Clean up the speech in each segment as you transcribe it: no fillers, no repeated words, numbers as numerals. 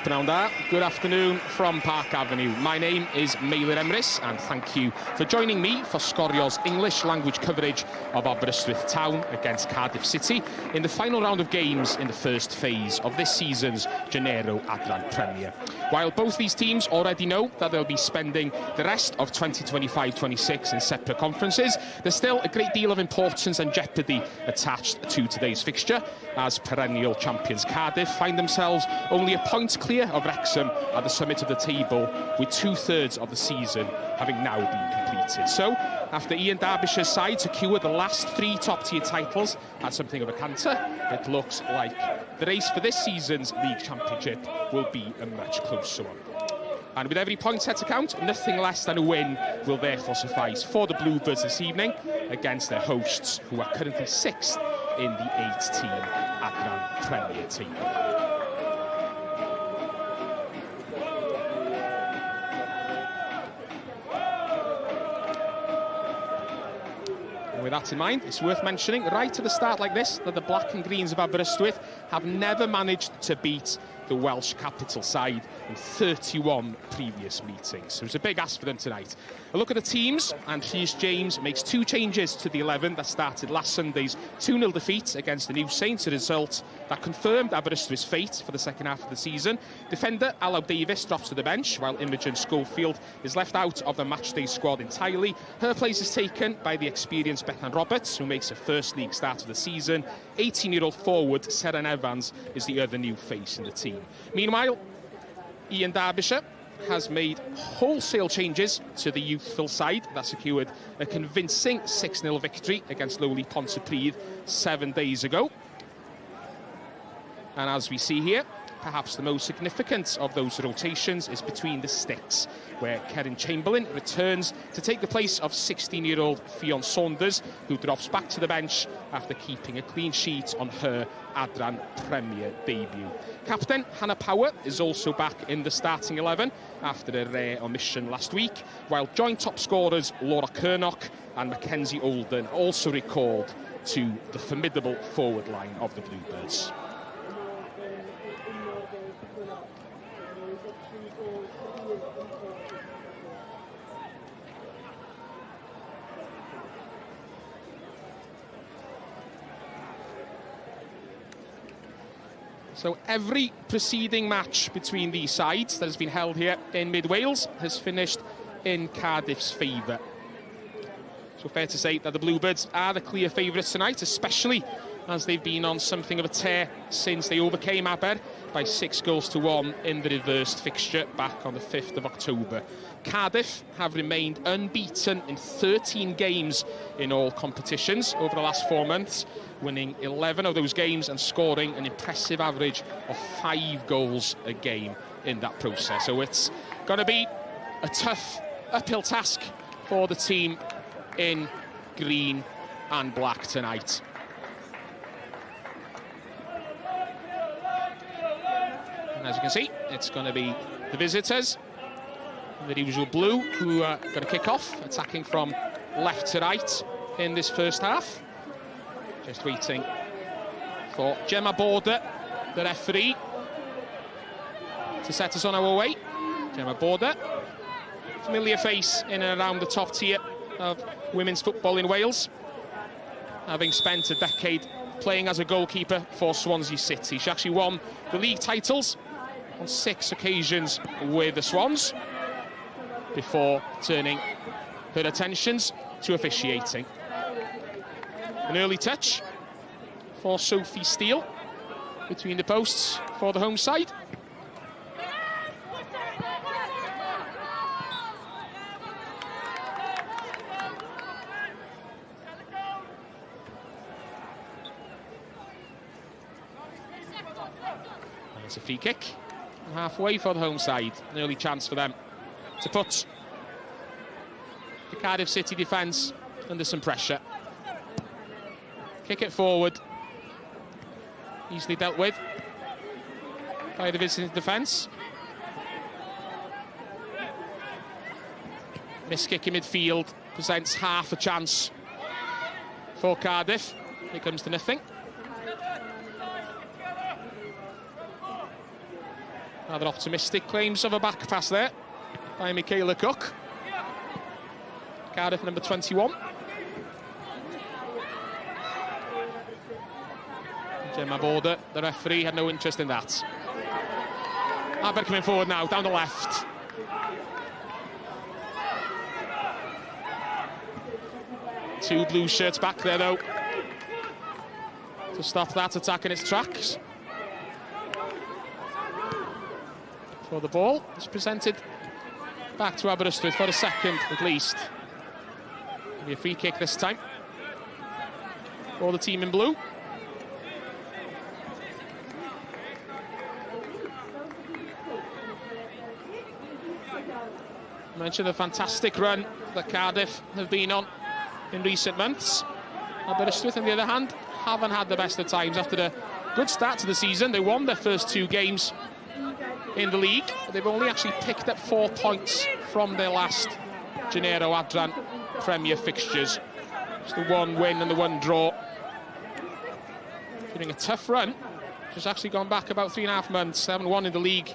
Pnawn da. Good afternoon from Park Avenue. My name is Meilir Emrys and thank you for joining me for Sgorio's English language coverage of Aberystwyth Town against Cardiff City in the final round of games in the first phase of this season's Genero Adran Premier. While both these teams already know that they'll be spending the rest of 2025-26 in separate conferences, there's still a great deal of importance and jeopardy attached to today's fixture, as perennial champions Cardiff find themselves only a point clear of Wrexham at the summit of the table, with 2/3 of the season having now been completed. So, after Ian Derbyshire's side secured the last 3 top-tier titles at something of a canter, it looks like the race for this season's League Championship will be a much closer one. And with every point set to count, nothing less than a win will therefore suffice for the Bluebirds this evening against their hosts, who are currently 6th in the 8-team Adran Premier team. With that in mind, it's worth mentioning right at the start like this that the Black and Greens of Aberystwyth have never managed to beat the Welsh capital side in 31 previous meetings. So it's a big ask for them tonight. A look at the teams, and Rhys James makes 2 changes to the 11 that started last Sunday's 2-0 defeat against the New Saints, a result that confirmed Aberystwyth's fate for the second half of the season. Defender Alw Davies drops to the bench, while Imogen Schofield is left out of the matchday squad entirely. Her place is taken by the experienced Bethan Roberts, who makes her first league start of the season. 18-year-old forward Seren Evans is the other new face in the team. Meanwhile, Ian Derbysshire has made wholesale changes to the youthful side that secured a convincing 6-0 victory against lowly Pontypridd 7 days ago. And as we see here, perhaps the most significant of those rotations is between the sticks, where Kerin Chamberlain returns to take the place of 16-year-old Ffion Saunders, who drops back to the bench after keeping a clean sheet on her Adran Premier debut. Captain Hannah Power is also back in the starting 11 after a rare omission last week, while joint top scorers Laura Kernock and Mackenzie Olden also recalled to the formidable forward line of the Bluebirds. So every preceding match between these sides that has been held here in mid-Wales has finished in Cardiff's favour. So fair to say that the Bluebirds are the clear favourites tonight, especially as they've been on something of a tear since they overcame Aber by 6-1 in the reversed fixture back on the 5th of October. Cardiff have remained unbeaten in 13 games in all competitions over the last 4 months, winning 11 of those games and scoring an impressive average of 5 goals a game in that process. So it's going to be a tough uphill task for the team in green and black tonight. And as you can see, it's going to be the visitors, the usual blue, who are going to kick off, attacking from left to right in this first half. Just waiting for Gemma Border, the referee, to set us on our way. Gemma Border, familiar face in and around the top tier of women's football in Wales, having spent a decade playing as a goalkeeper for Swansea City. She actually won the league titles on 6 occasions with the Swans before turning her attentions to officiating. An early touch for Sophie Steele between the posts for the home side. And it's a free kick halfway for the home side. An early chance for them to put the Cardiff City defence under some pressure. Kick it forward, easily dealt with by the visiting defence. Miss kick in midfield presents half a chance for Cardiff. It comes to nothing. Rather optimistic claims of a back pass there by Michaela Cook. Cardiff number 21. Gemma Border, the referee, had no interest in that. Aber coming forward now, down the left. Two blue shirts back there, though, to stop that attack in its tracks. So the ball is presented back to Aberystwyth for a second, at least. Maybe a free kick this time for the team in blue. I mentioned the fantastic run that Cardiff have been on in recent months. Aberystwyth, on the other hand, haven't had the best of times. After a good start to the season, they won their first 2 games in the league, but they've only actually picked up 4 points from their last Genero Adran Premier fixtures. It's the 1 win and the 1 draw. Doing a tough run, which has actually gone back about 3.5 months. They haven't won in the league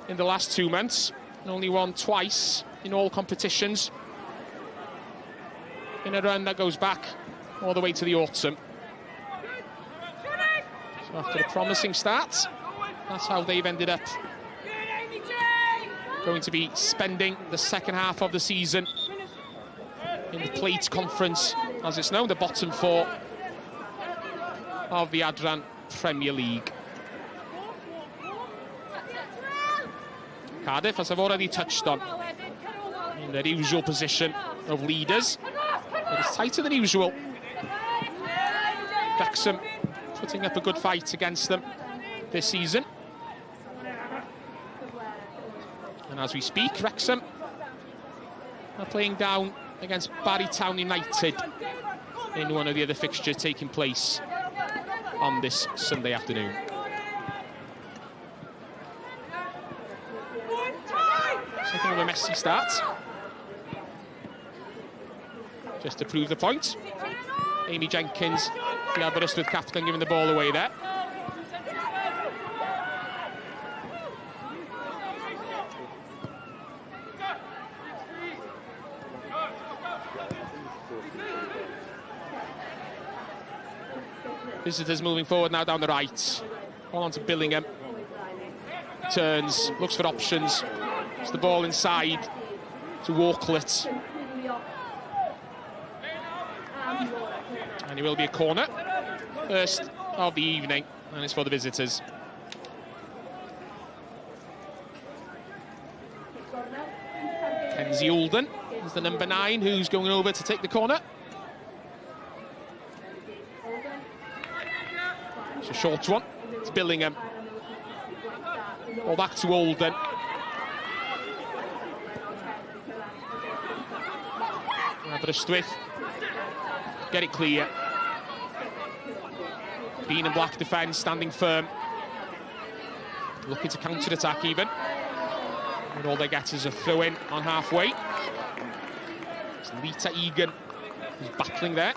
in the last 2 months, and only won twice in all competitions, in a run that goes back all the way to the autumn. So after a promising start, that's how they've ended up going to be spending the second half of the season in the Plate Conference, as it's known, the bottom 4 of the Adran Premier League. Cardiff, as I've already touched on, in their usual position of leaders, but it's tighter than usual. Wrexham putting up a good fight against them this season. And as we speak, Wrexham are playing down against Barry Town United in one of the other fixtures taking place on this Sunday afternoon. Something of a messy start. Just to prove the point, Amy Jenkins, the Aberystwyth captain, giving the ball away there. Visitors moving forward now down the right. Ball on to Billingham. Turns, looks for options. It's the ball inside to Walklet. And it will be a corner. First of the evening, and it's for the visitors. Kenzie Alden is the number 9 who's going over to take the corner. It's a short one. It's Billingham. Ball back to Alden. Aberystwyth get it clear. Green and black defence standing firm, looking to counter-attack even, and all they get is a throw-in on halfway. It's Lita Egan who's battling there.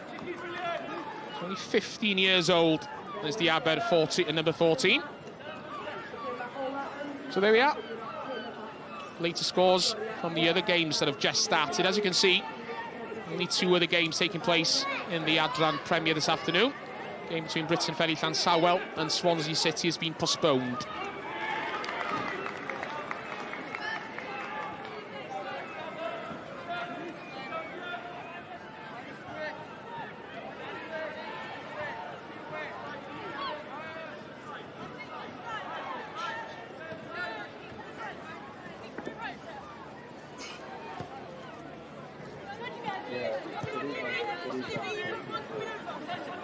She's only 15 years old. There's the Aber 40 and number 14. So there we are. Later scores from the other games that have just started. As you can see, only 2 other games taking place in the Adran Premier this afternoon. Game between Britain Ferry Llansamwel and Swansea City has been postponed.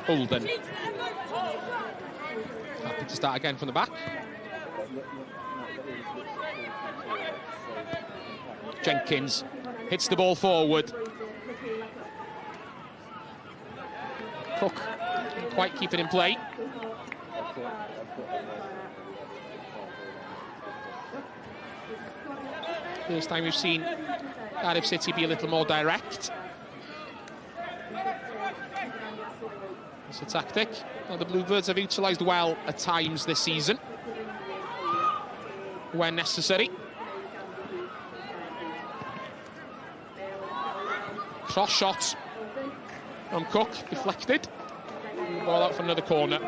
Alden. Happy to start again from the back. Jenkins hits the ball forward. Cook can't quite keep it in play. First time we've seen Cardiff City be a little more direct. It's a tactic that the Bluebirds have utilised well at times this season. when necessary. Cross shot from Cook, deflected. Ball out for another corner.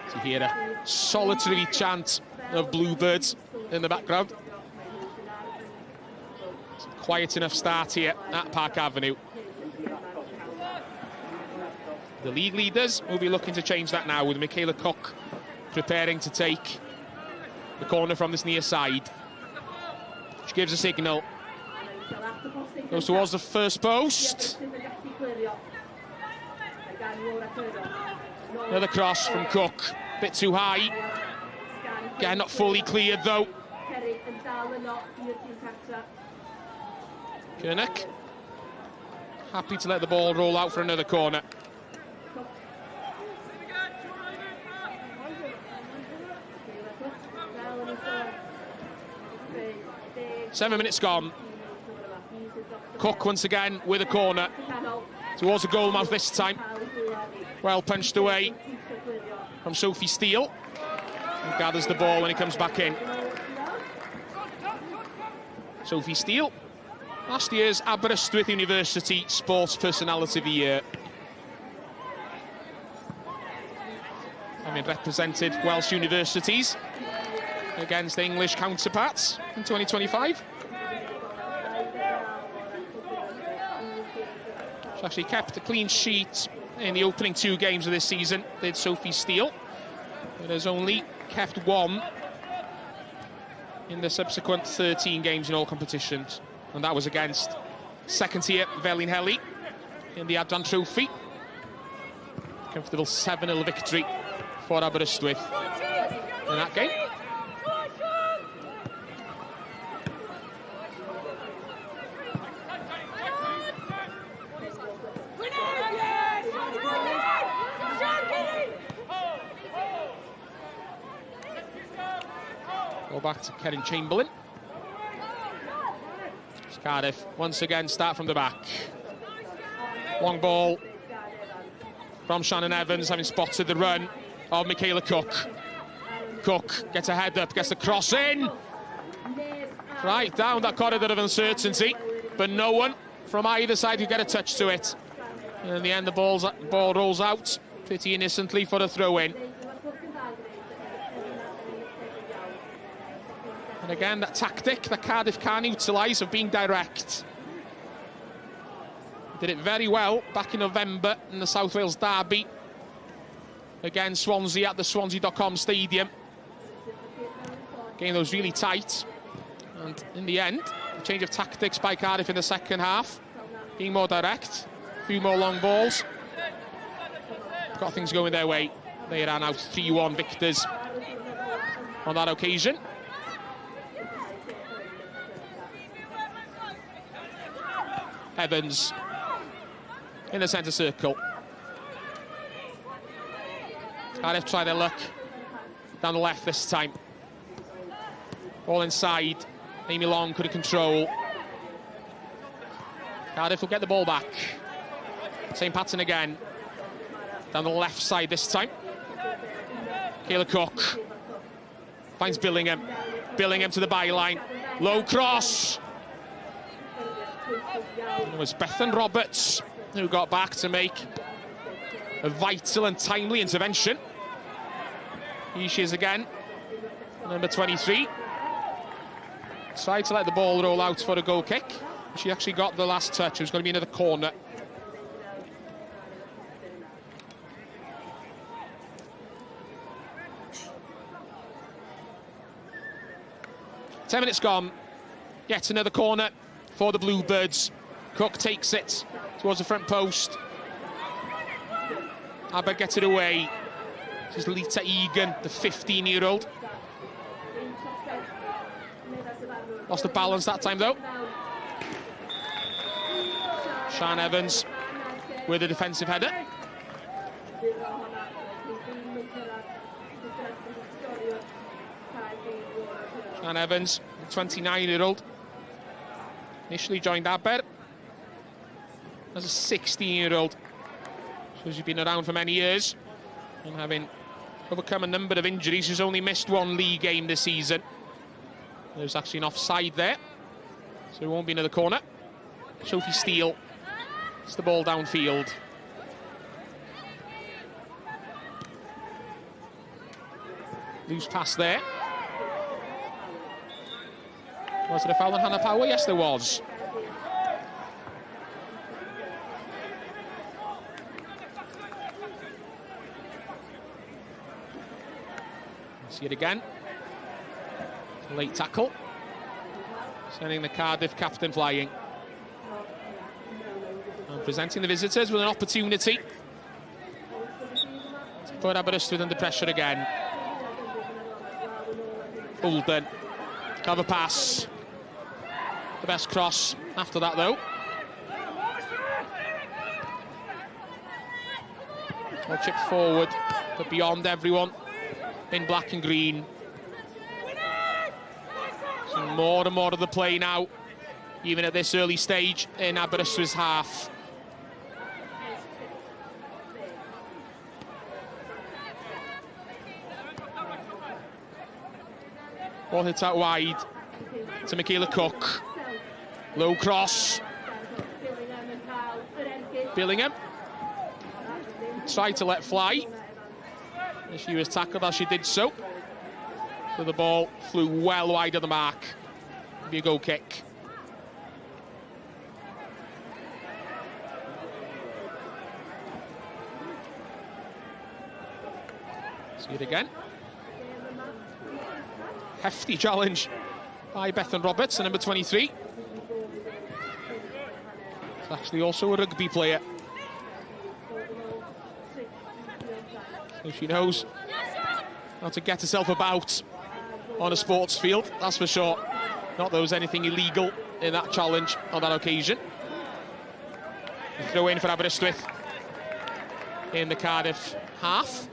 So you hear a solitary chant of bluebirds in the background. It's a quiet enough start here at Park Avenue. The league leaders will be looking to change that now, with Michaela Cook preparing to take the corner from this near side. She gives a signal. Goes towards the first post. Another cross from Cook. Bit too high. Again, not fully cleared though. Kernick happy to let the ball roll out for another corner. Seven minutes gone. Cook once again with a corner towards the goal mouth this time. Well punched away from Sophie Steele, and gathers the ball when he comes back in. Sophie Steele, last year's Aberystwyth University Sports Personality of the Year, having represented Welsh universities against English counterparts in 2025. She actually kept a clean sheet in the opening 2 games of this season, did Sophie Steele, but has only kept 1 in the subsequent 13 games in all competitions, and that was against second-tier Felinheli in the Adran Trophy. Comfortable 7-0 victory for Aberystwyth in that game. Go back to Kerin Chamberlain. Cardiff once again start from the back. Long ball from Shannon Evans, having spotted the run of Michaela Cook. Cook gets a head up, gets the cross in. Right down that corridor of uncertainty, but no one from either side could get a touch to it. And in the end, the ball rolls out pretty innocently for a throw-in. And again, that tactic that Cardiff can utilise of being direct. Did it very well back in November in the South Wales derby against Swansea at the Swansea.com stadium. Game that was really tight. And in the end, a change of tactics by Cardiff in the second half. Being more direct, a few more long balls. Got things going their way. They ran out 3-1 victors on that occasion. Evans in the centre circle. Cardiff try their luck down the left this time. All inside. Amy Long couldn't control. Cardiff will get the ball back. Same pattern again. Down the left side this time. Kayla Cook finds Billingham. Billingham to the byline. Low cross. It was Bethan Roberts who got back to make a vital and timely intervention. Here she is again, number 23. Tried to let the ball roll out for a goal kick. She actually got the last touch. It was going to be another corner. Ten minutes gone. Yet another corner for the Bluebirds. Cook takes it towards the front post. Aber gets it away. This is Lita Egan, the 15-year-old. Lost the balance that time, though. Sian Evans with a defensive header. Sian Evans, the 29-year-old. Initially joined Aber as a 16-year-old. So she's been around for many years and having overcome a number of injuries. He's only missed one league game this season. There's actually an offside there, so it won't be another corner. Sophie Steele, it's the ball downfield. Loose pass there. Was it a foul on Hannah Power? Yes, there was. See it again. Late tackle. Sending the Cardiff captain flying. And presenting the visitors with an opportunity to put Aberystwyth under pressure again. Ulden. Cover pass. The best cross after that, though. Well chipped forward, but beyond everyone in black and green. So more and more of the play now, even at this early stage in Aberystwyth's half. Ball hits out wide to Michaela Cook. Low cross. Billingham tried to let fly. She was tackled as she did so. So the ball flew well wide of the mark. It'll be a goal kick. See it again. Hefty challenge by Bethan Roberts, the number 23. It's actually also a rugby player. So she knows how to get herself about on a sports field, that's for sure. Not that there was anything illegal in that challenge on that occasion. Throw in for Aberystwyth in the Cardiff half.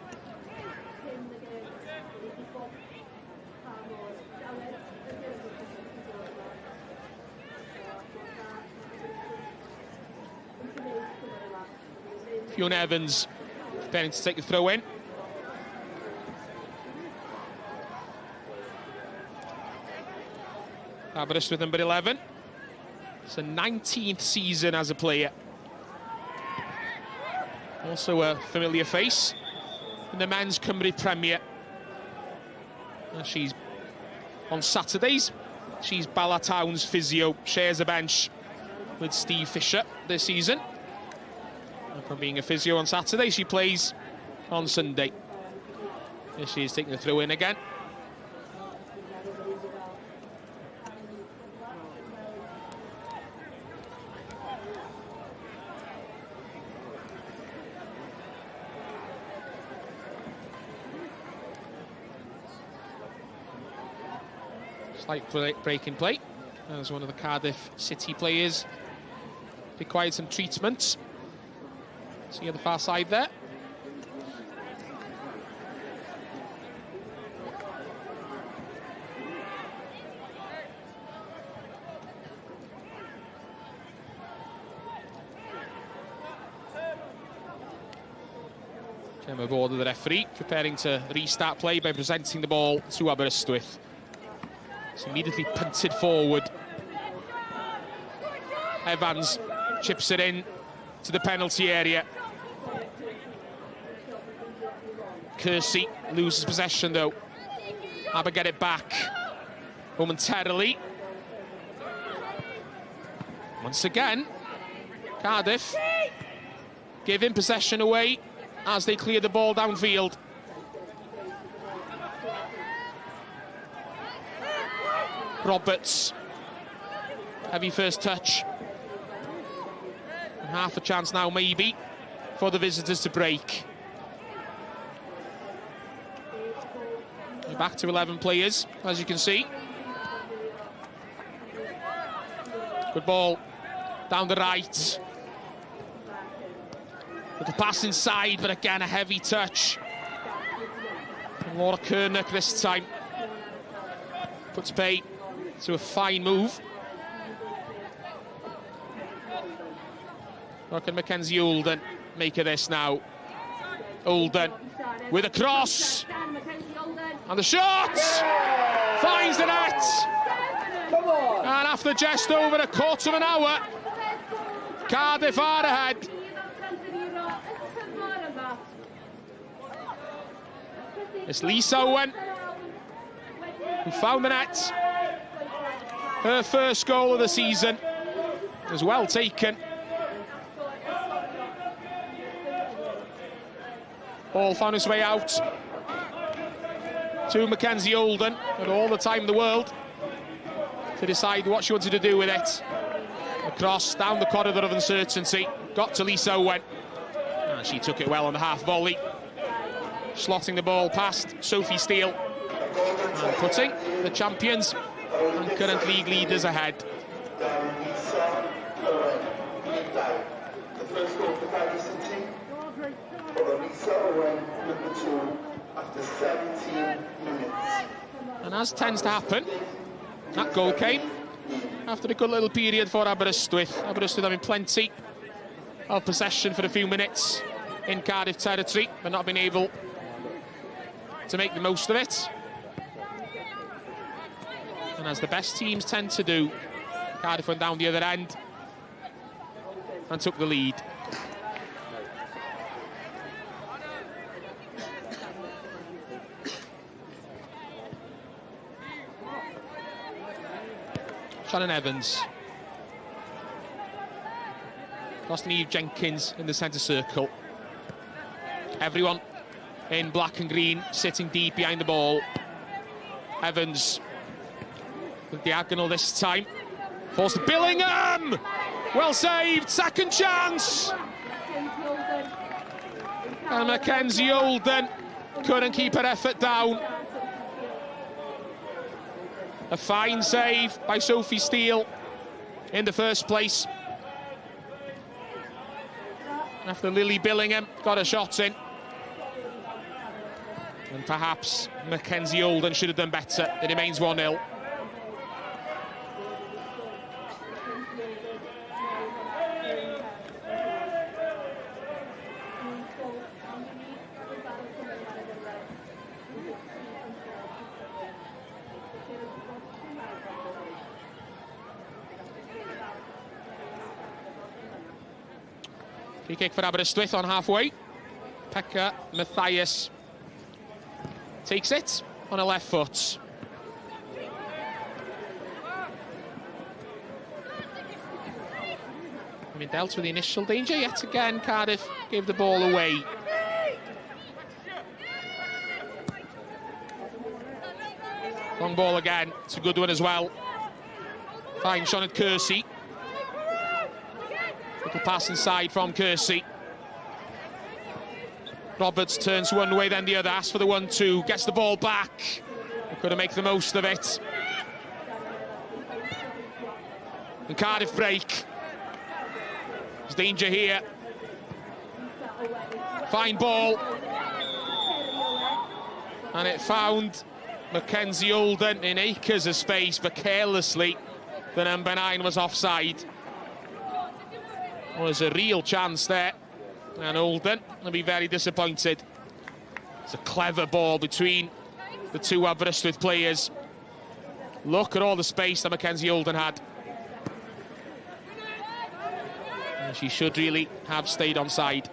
Fiona Evans preparing to take the throw in. Aberystwyth number 11. It's a 19th season as a player. Also a familiar face in the men's Cymru Premier. She's on Saturdays. She's Bala Town's physio, shares a bench with Steve Fisher this season. And from being a physio on Saturday, she plays on Sunday. Here she is taking the throw in again. Slight break in play as one of the Cardiff City players required some treatment. See on the far side there. Came aboard of the referee, preparing to restart play by presenting the ball to Aberystwyth. It's immediately punted forward. Evans chips it in to the penalty area. Kersey loses possession though. Aber get it back momentarily. Once again, Cardiff giving possession away as they clear the ball downfield. Roberts, heavy first touch. And half a chance now maybe for the visitors to break. We're back to 11 players, as you can see. Good ball down the right. With the pass inside, but again a heavy touch. And Laura Kernock this time puts pay to a fine move. What can Mackenzie Ulden make of this now? Ulden with a cross. And the shot! Finds the net! And after just over a quarter of an hour, Cardiff are ahead. It's Lisa Owen who found the net. Her first goal of the season was well taken. Ball found its way out to Mackenzie Olden, had all the time in the world to decide what she wanted to do with it. Across, down the corridor of uncertainty, got to Lisa Owen. And she took it well on the half volley, slotting the ball past Sophie Steele and putting the champions and current league leaders ahead. The first goal for Cardiff City, Lisa Owen, number 2, after 17 minutes. And as tends to happen, that goal came after a good little period for Aberystwyth. Aberystwyth having plenty of possession for a few minutes in Cardiff territory, but not been able to make the most of it. And as the best teams tend to do, Cardiff went down the other end and took the lead. Shannon Evans. Lost Eve Jenkins in the centre circle. Everyone in black and green sitting deep behind the ball. Evans with diagonal this time. Forced to Billingham! Well saved, second chance! And Mackenzie Olden couldn't keep her effort down. A fine save by Sophie Steele in the first place. After Lily Billingham got a shot in. And perhaps Mackenzie Olden should have done better. It remains 1-0. Free kick for Aberystwyth on halfway. Pekka Matthias takes it on a left foot. I mean, dealt with the initial danger yet again. Cardiff gave the ball away. Long ball again. It's a good one as well. Fine shot at Kersey. Little pass inside from Kersey. Roberts turns one way, then the other. Asks for the 1-2. Gets the ball back. Couldn't make the most of it. And Cardiff break. There's danger here. Fine ball. And it found Mackenzie Olden in acres of space, but carelessly the number 9 was offside. Was a real chance there, and Olden will be very disappointed. It's a clever ball between the two Aberystwyth players. Look at all the space that Mackenzie Olden had. And she should really have stayed onside.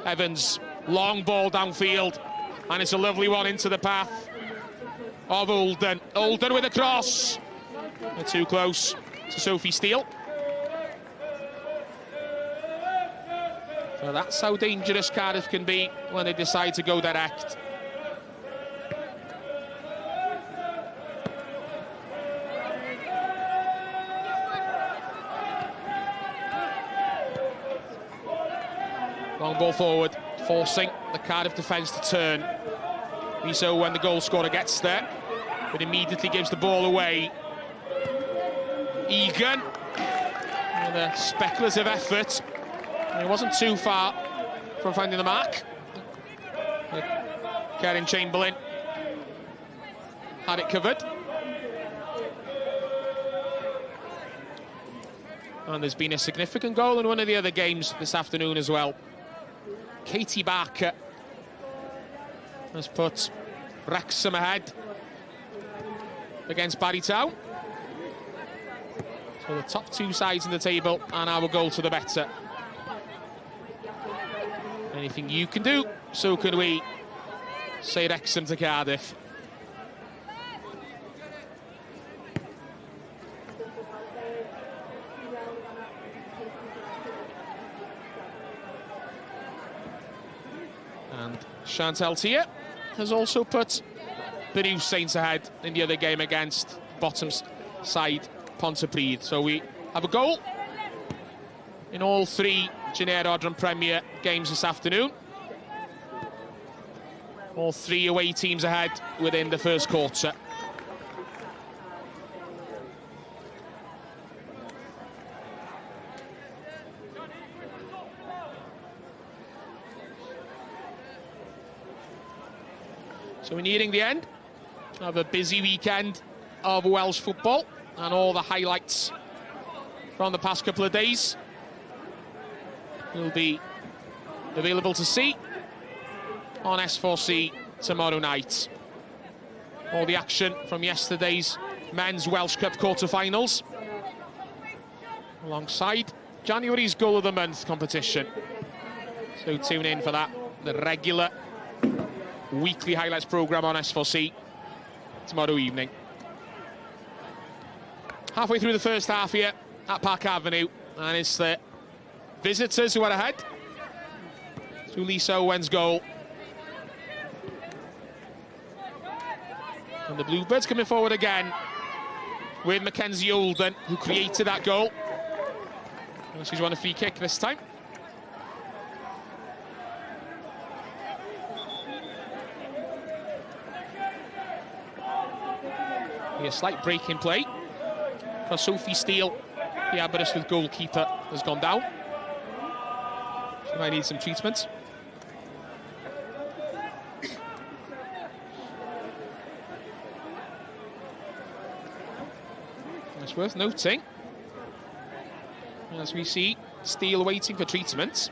Evans, long ball downfield, and it's a lovely one into the path of Olden. Olden with a cross. They're too close to Sophie Steele. So that's how dangerous Cardiff can be when they decide to go direct. Long ball forward, forcing the Cardiff defence to turn. So when the goal scorer gets there, but immediately gives the ball away. Egan with a speculative effort. He wasn't too far from finding the mark. Karen Chamberlain had it covered. And there's been a significant goal in one of the other games this afternoon as well. Katie Barker has put Wrexham ahead against Barry Town. So the top two sides in the table and our goal to the better. Anything you can do, so can we, say Wrexham to Cardiff. And Chantal Tia has also put the new Saints ahead in the other game against bottom side Pontypridd. So we have a goal in all three Genero Adran Premier games this afternoon. All three away teams ahead within the first quarter. So we're nearing the end of a busy weekend of Welsh football, and all the highlights from the past couple of days will be available to see on S4C tomorrow night. All the action from yesterday's men's Welsh Cup quarter-finals, alongside January's Goal of the Month competition. So tune in for that, the regular weekly highlights programme on S4C tomorrow evening. Halfway through the first half here at Park Avenue, and it's the visitors who are ahead through Lisa Owen's goal. And the Bluebirds coming forward again with Mackenzie Olden, who created that goal. And she's won a free kick this time. A slight break in play for Sophie Steele. The Aberystwyth goalkeeper has gone down. She might need some treatment. It's worth noting, as we see Steele waiting for treatment,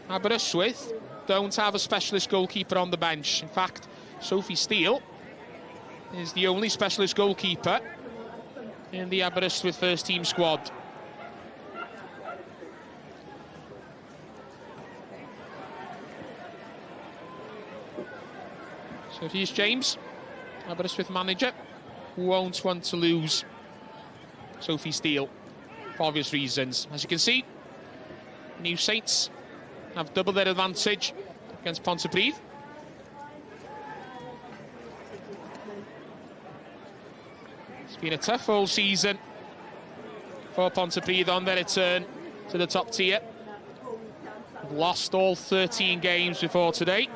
Aberystwyth don't have a specialist goalkeeper on the bench. In fact, Sophie Steele is the only specialist goalkeeper in the Aberystwyth first team squad. So here's James, Aberystwyth manager, who won't want to lose Sophie Steele for obvious reasons. As you can see, New Saints have doubled their advantage against Pontypridd. It's been a tough all season for Pontypridd on their return to the top tier. They've lost all 13 games before today,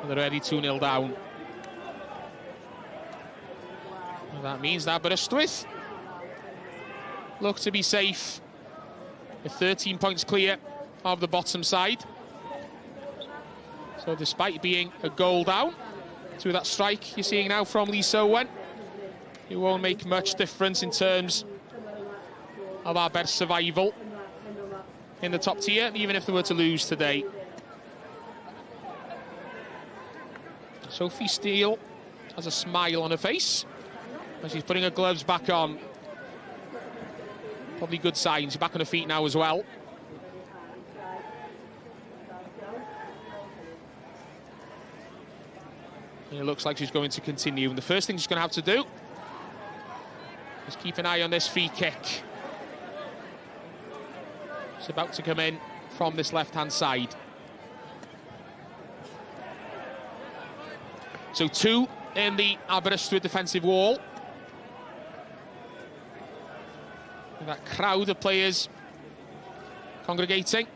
and they're already 2-0 down. And that means that Aberystwyth look to be safe with 13 points clear of the bottom side. So despite being a goal down through that strike you're seeing now from Lisa Owen, it won't make much difference in terms of our best survival in the top tier, even if they were to lose today. Sophie Steele has a smile on her face as she's putting her gloves back on. Probably good signs. She's back on her feet now as well. And it looks like she's going to continue. And the first thing she's going to have to do is keep an eye on this free kick. It's about to come in from this left-hand side. So 2 in the Aberystwyth defensive wall. With that crowd of players congregating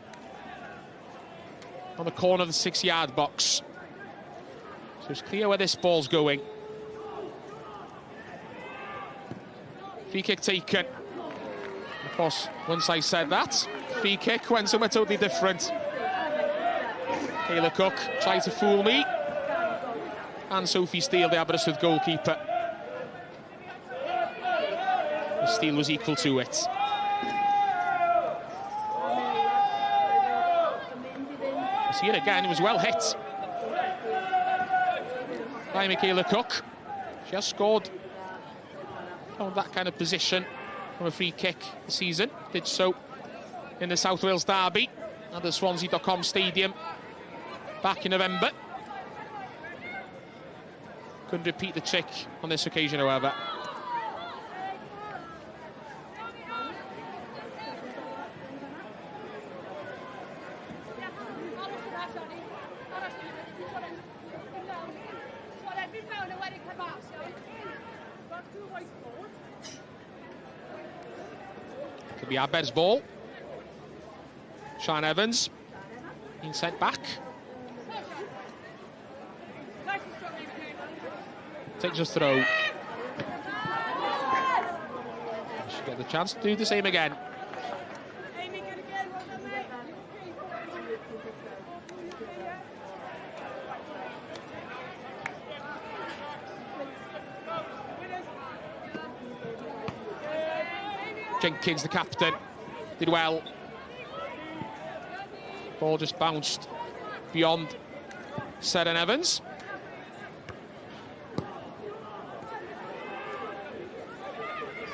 on the corner of the 6-yard box. So it's clear where this ball's going. Free kick taken. Of course, once I said that, free kick went somewhere totally different. Kayla Cook tried to fool me. And Sophie Steele, the Aberystwyth goalkeeper. The Steele was equal to it. See it again, it was well hit by Michaela Cook. She has scored from that kind of position from a free kick this season. Did so in the South Wales derby at the Swansea.com Stadium back in November. Couldn't repeat the trick on this occasion, however. Could be Aber's ball. Sian Evans being sent back. Takes a throw. Should get the chance to do the same again. Jenkins, the captain, did well. Ball just bounced beyond Sian Evans.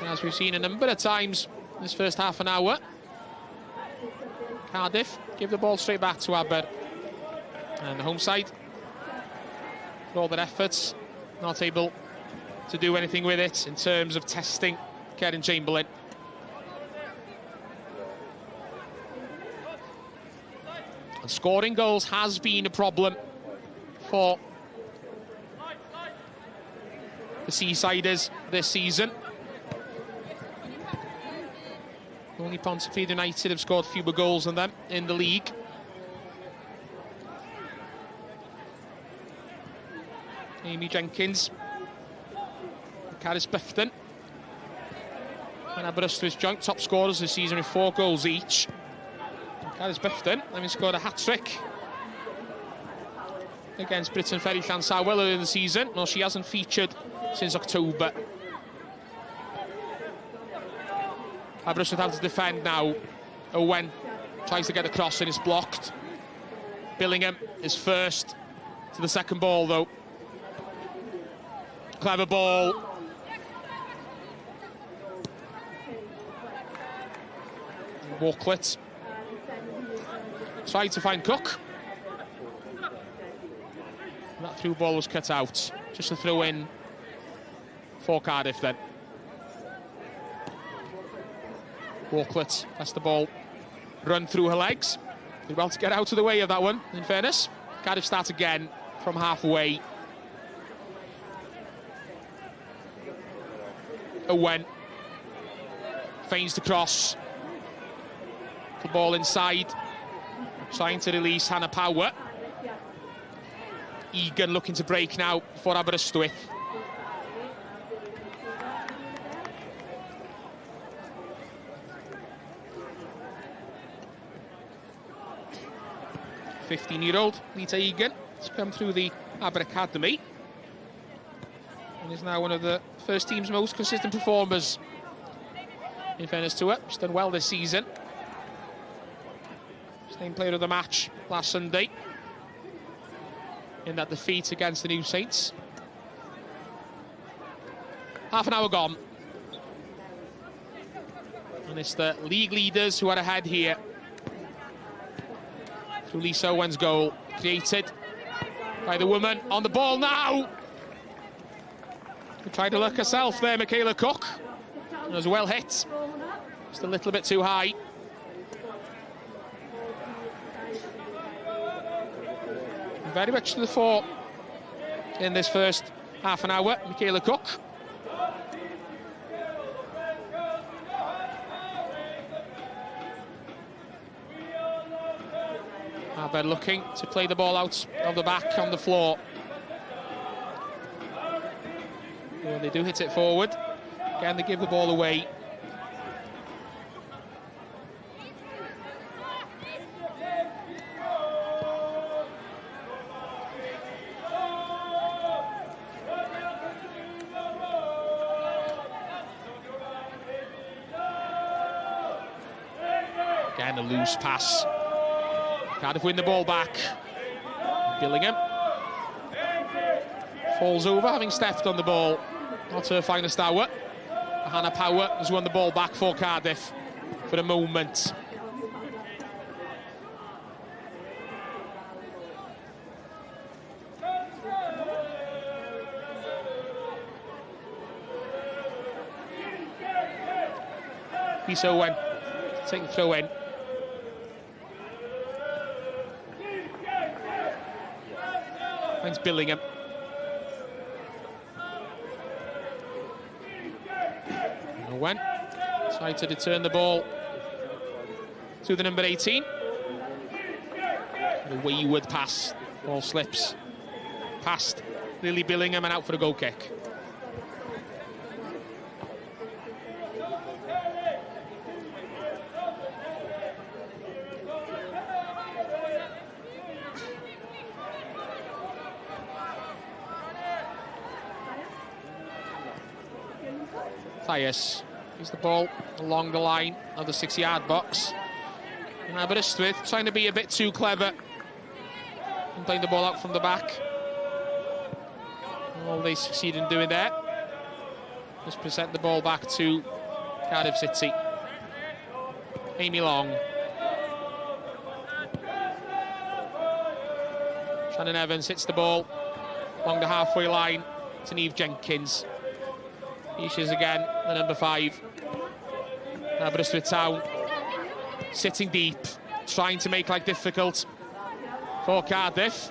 As we've seen a number of times in this first half an hour, Cardiff give the ball straight back to Aber. And the home side, for all their efforts, not able to do anything with it in terms of testing Karen Chamberlain. And scoring goals has been a problem for the Seasiders this season. Only Pontypridd United have scored fewer goals than them in the league. Amy Jenkins, Caris Bifton, and Aberystwyth joint top scorers this season with 4 goals each. Caris Bifton having scored a hat-trick against Britain Ferry Llansaw earlier in the season. Well, she hasn't featured since October. Aberystwyth have to defend now. Owen tries to get the cross and it's blocked. Billingham is first to the second ball though. Clever ball. Walklett tried to find Cook. And that through ball was cut out. Just a throw in for Cardiff then. Walklett has the ball run through her legs. Did well to get out of the way of that one, in fairness. Cardiff start again from halfway. Owen feigns the cross. The ball inside. Trying to release Hannah Power. Egan looking to break now for Aberystwyth. A 15-year-old Lita Egan has come through the Aber Academy and is now one of the first team's most consistent performers. In fairness to her, she's done well this season. She's named player of the match last Sunday in that defeat against the New Saints. Half an hour gone. And it's the league leaders who are ahead here. Through Lisa Owen's goal, created by the woman on the ball now. She tried to look herself there, Michaela Cook. It was well hit, just a little bit too high. Very much to the fore in this first half an hour, Michaela Cook. Aber looking to play the ball out of the back on the floor. When they do hit it forward, again they give the ball away. Again a loose pass Cardiff win the ball back. Billingham falls over, having stepped on the ball. Not her finest hour. Hannah Power has won the ball back for Cardiff for a moment. Peace Owen, take the throw in. Finds Billingham. Owen trying to return the ball to the number 18. A wayward pass, ball slips past Lily Billingham and out for a goal kick. Mathias gives the ball along the line of the 6-yard box. And Aberystwyth trying to be a bit too clever and playing the ball out from the back. All they succeed in doing there is present the ball back to Cardiff City. Amy Long. Shannon Evans hits the ball along the halfway line to Neve Jenkins. Ishes again, the number 5. Aberystwyth Town sitting deep, trying to make life difficult for Cardiff.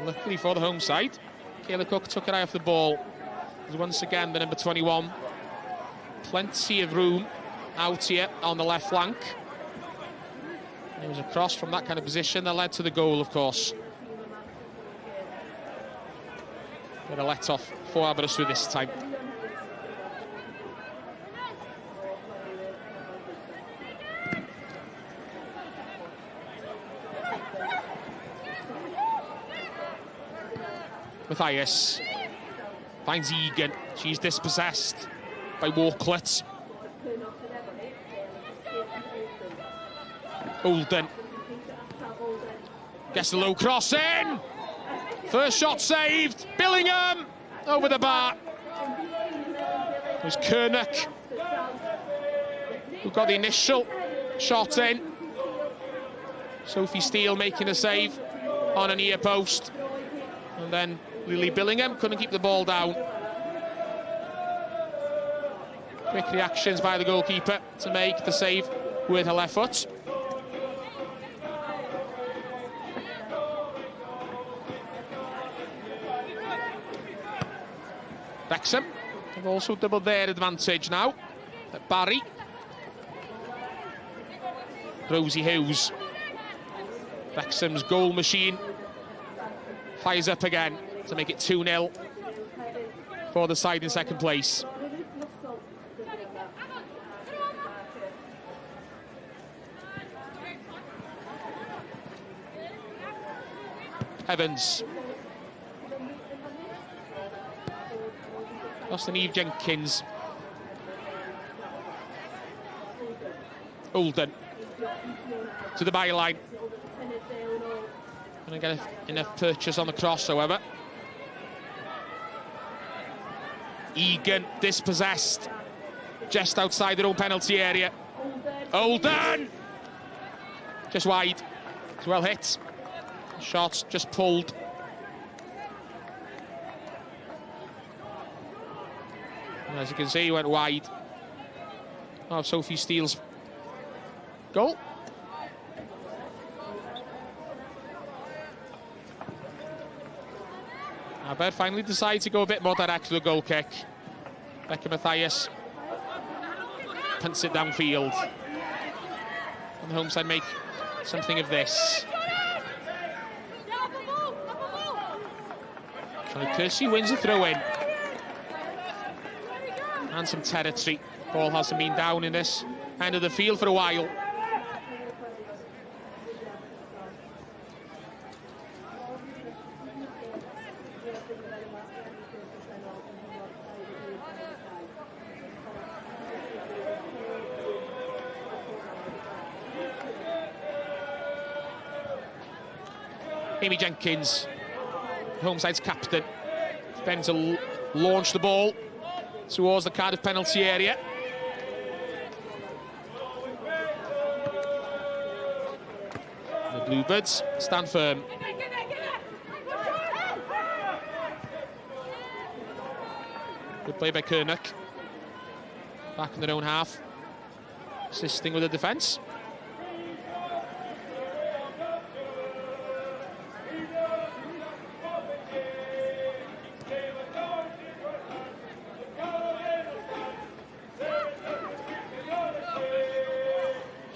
Luckily for the home side, Kayla Cook took her eye off the ball. There's once again the number 21. Plenty of room out here on the left flank. It was a cross from that kind of position that led to the goal, of course. Get a let off for Aberystwyth this time. Mathias finds Egan. She's dispossessed by Walklett. Olden gets the low cross in. First shot saved. Billingham over the bar. It was Kernock who got the initial shot in. Sophie Steele making a save on a near post. And then Lily Billingham couldn't keep the ball down. Quick reactions by the goalkeeper to make the save with her left foot. Wrexham have also doubled their advantage now at Barry. Rosie Hughes, Wrexham's goal machine, fires up again to make it 2-0 for the side in second place. Evans. Lost to Eve Jenkins. Olden to the byline. Gonna get enough purchase on the cross, however. Egan dispossessed just outside their own penalty area. Olden just wide. It's well hit. Shot just pulled. And as you can see, he went wide of Sophie Steele's goal. Aber finally decides to go a bit more direct to the goal kick. Becca Mathias punts it downfield. And the home side make something of this. Charlie Kersey wins the throw in. And some territory. Ball hasn't been down in this end of the field for a while. Amy Jenkins, home side's captain, then to launch the ball towards the Cardiff penalty area. The Bluebirds stand firm. Good play by Kernock. Back in their own half, assisting with the defence.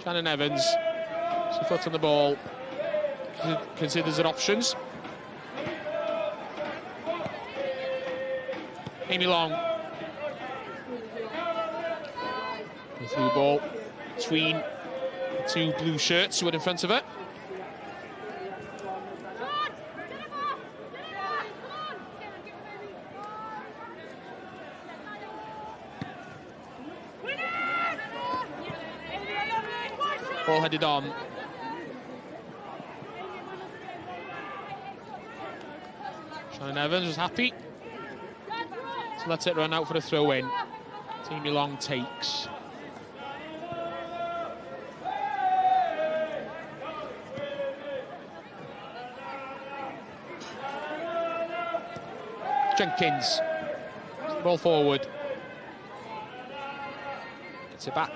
Shannon Evans, his foot on the ball, considers their options. Amy Long. The through ball between the two blue shirts who are in front of her. Ball headed on. Shannon Evans was happy to let it run out for a throw-in. Amy Long takes. Jenkins, ball forward. Gets it back.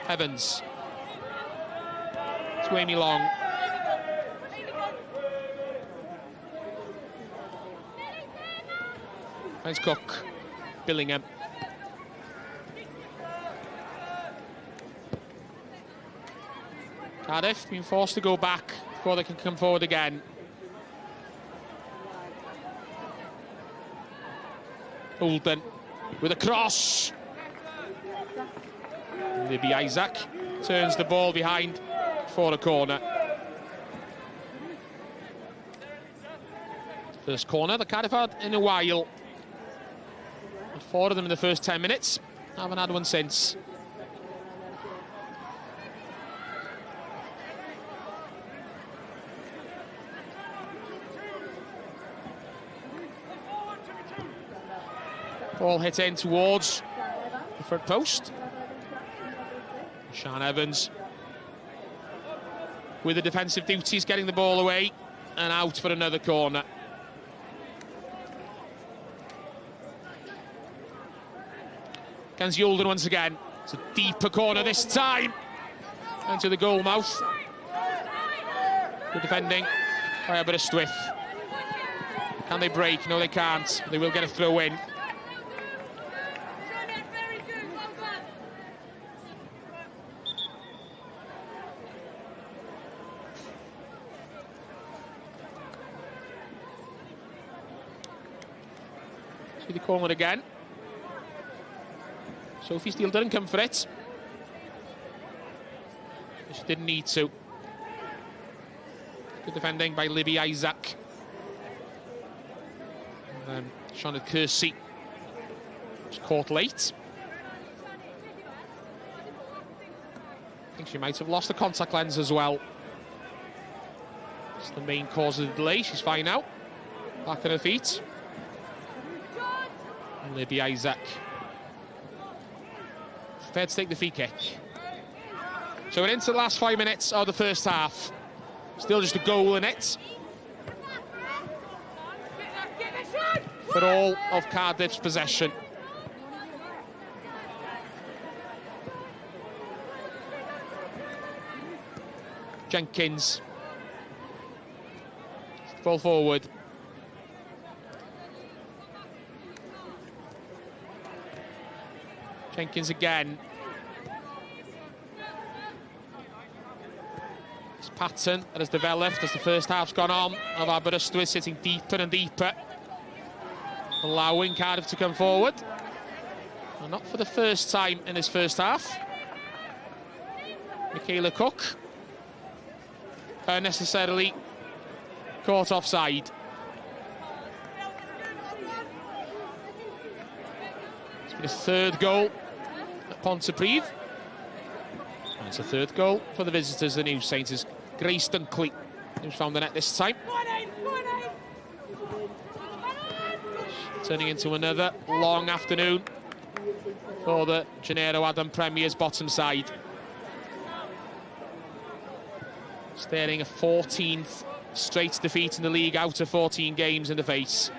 Evans. To Amy Long. Finds Cook. Billingham. Cardiff being forced to go back before they can come forward again. Holden with a cross. Libby Isaac turns the ball behind for a corner. First corner the Cardiff had in a while. Had 4 of them in the first 10 minutes. Haven't had one since. Ball hit in towards the front post. Shan Evans with the defensive duties, getting the ball away and out for another corner. Kenzie Holden once again. It's a deeper corner this time. Into the goal mouth. Good defending by Aberystwyth. Can they break? No, they can't. They will get a throw in. See the corner again. Sophie Steele didn't come for it. She didn't need to. Good defending by Libby Isaac. And then Shauna Kersey was caught late. I think she might have lost the contact lens as well. It's the main cause of the delay. She's fine now. Back on her feet. And Libby Isaac prepared to take the free kick. So we're into the last 5 minutes of the first half. Still just a goal in it for all of Cardiff's possession. Jenkins. Ball forward. Jenkins again. This pattern that has developed as the first half's gone on of Aberystwyth sitting deeper and deeper, allowing Cardiff to come forward. Well, not for the first time in this first half. Michaela Cook unnecessarily caught offside. It's been a third goal at Pontypridd. And it's a third goal for the visitors. The new Saints is Grace Dunkley, who's found the net this time. Turning into another long afternoon for the Genero Adran Premier's bottom side. Staring a 14th straight defeat in the league out of 14 games in the face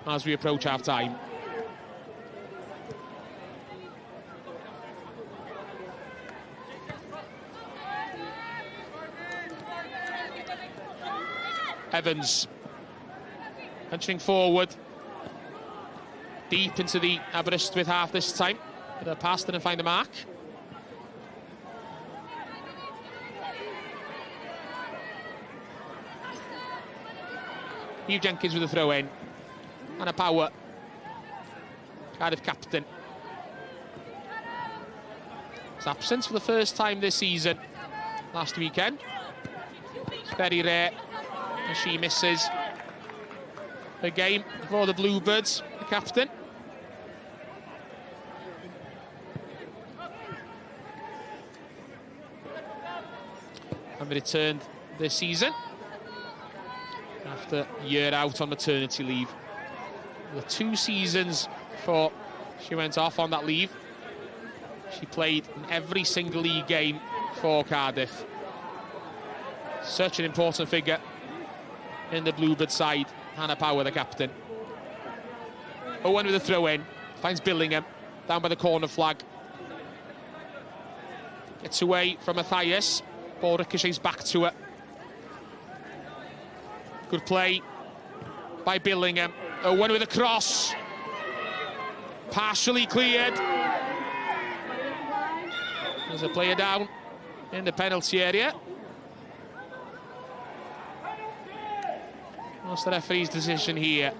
as we approach half-time. Evans punching forward deep into the Aberystwyth half this time. With a pass, didn't find a mark. Hugh Jenkins with a throw in. And a power. Cardiff captain. His absence for the first time this season. Last weekend. It's very rare. And she misses the game for the Bluebirds, the captain. And returned this season after a year out on maternity leave. The 2 seasons before she went off on that leave, she played in every single league game for Cardiff. Such an important figure in the Bluebird side. Hannah Power, the captain. Owen with a throw in, finds Billingham down by the corner flag. Gets away from Matthias. Ball ricochets back to her. Good play by Billingham. Owen with a cross. Partially cleared. There's a player down in the penalty area. What's the referee's decision here?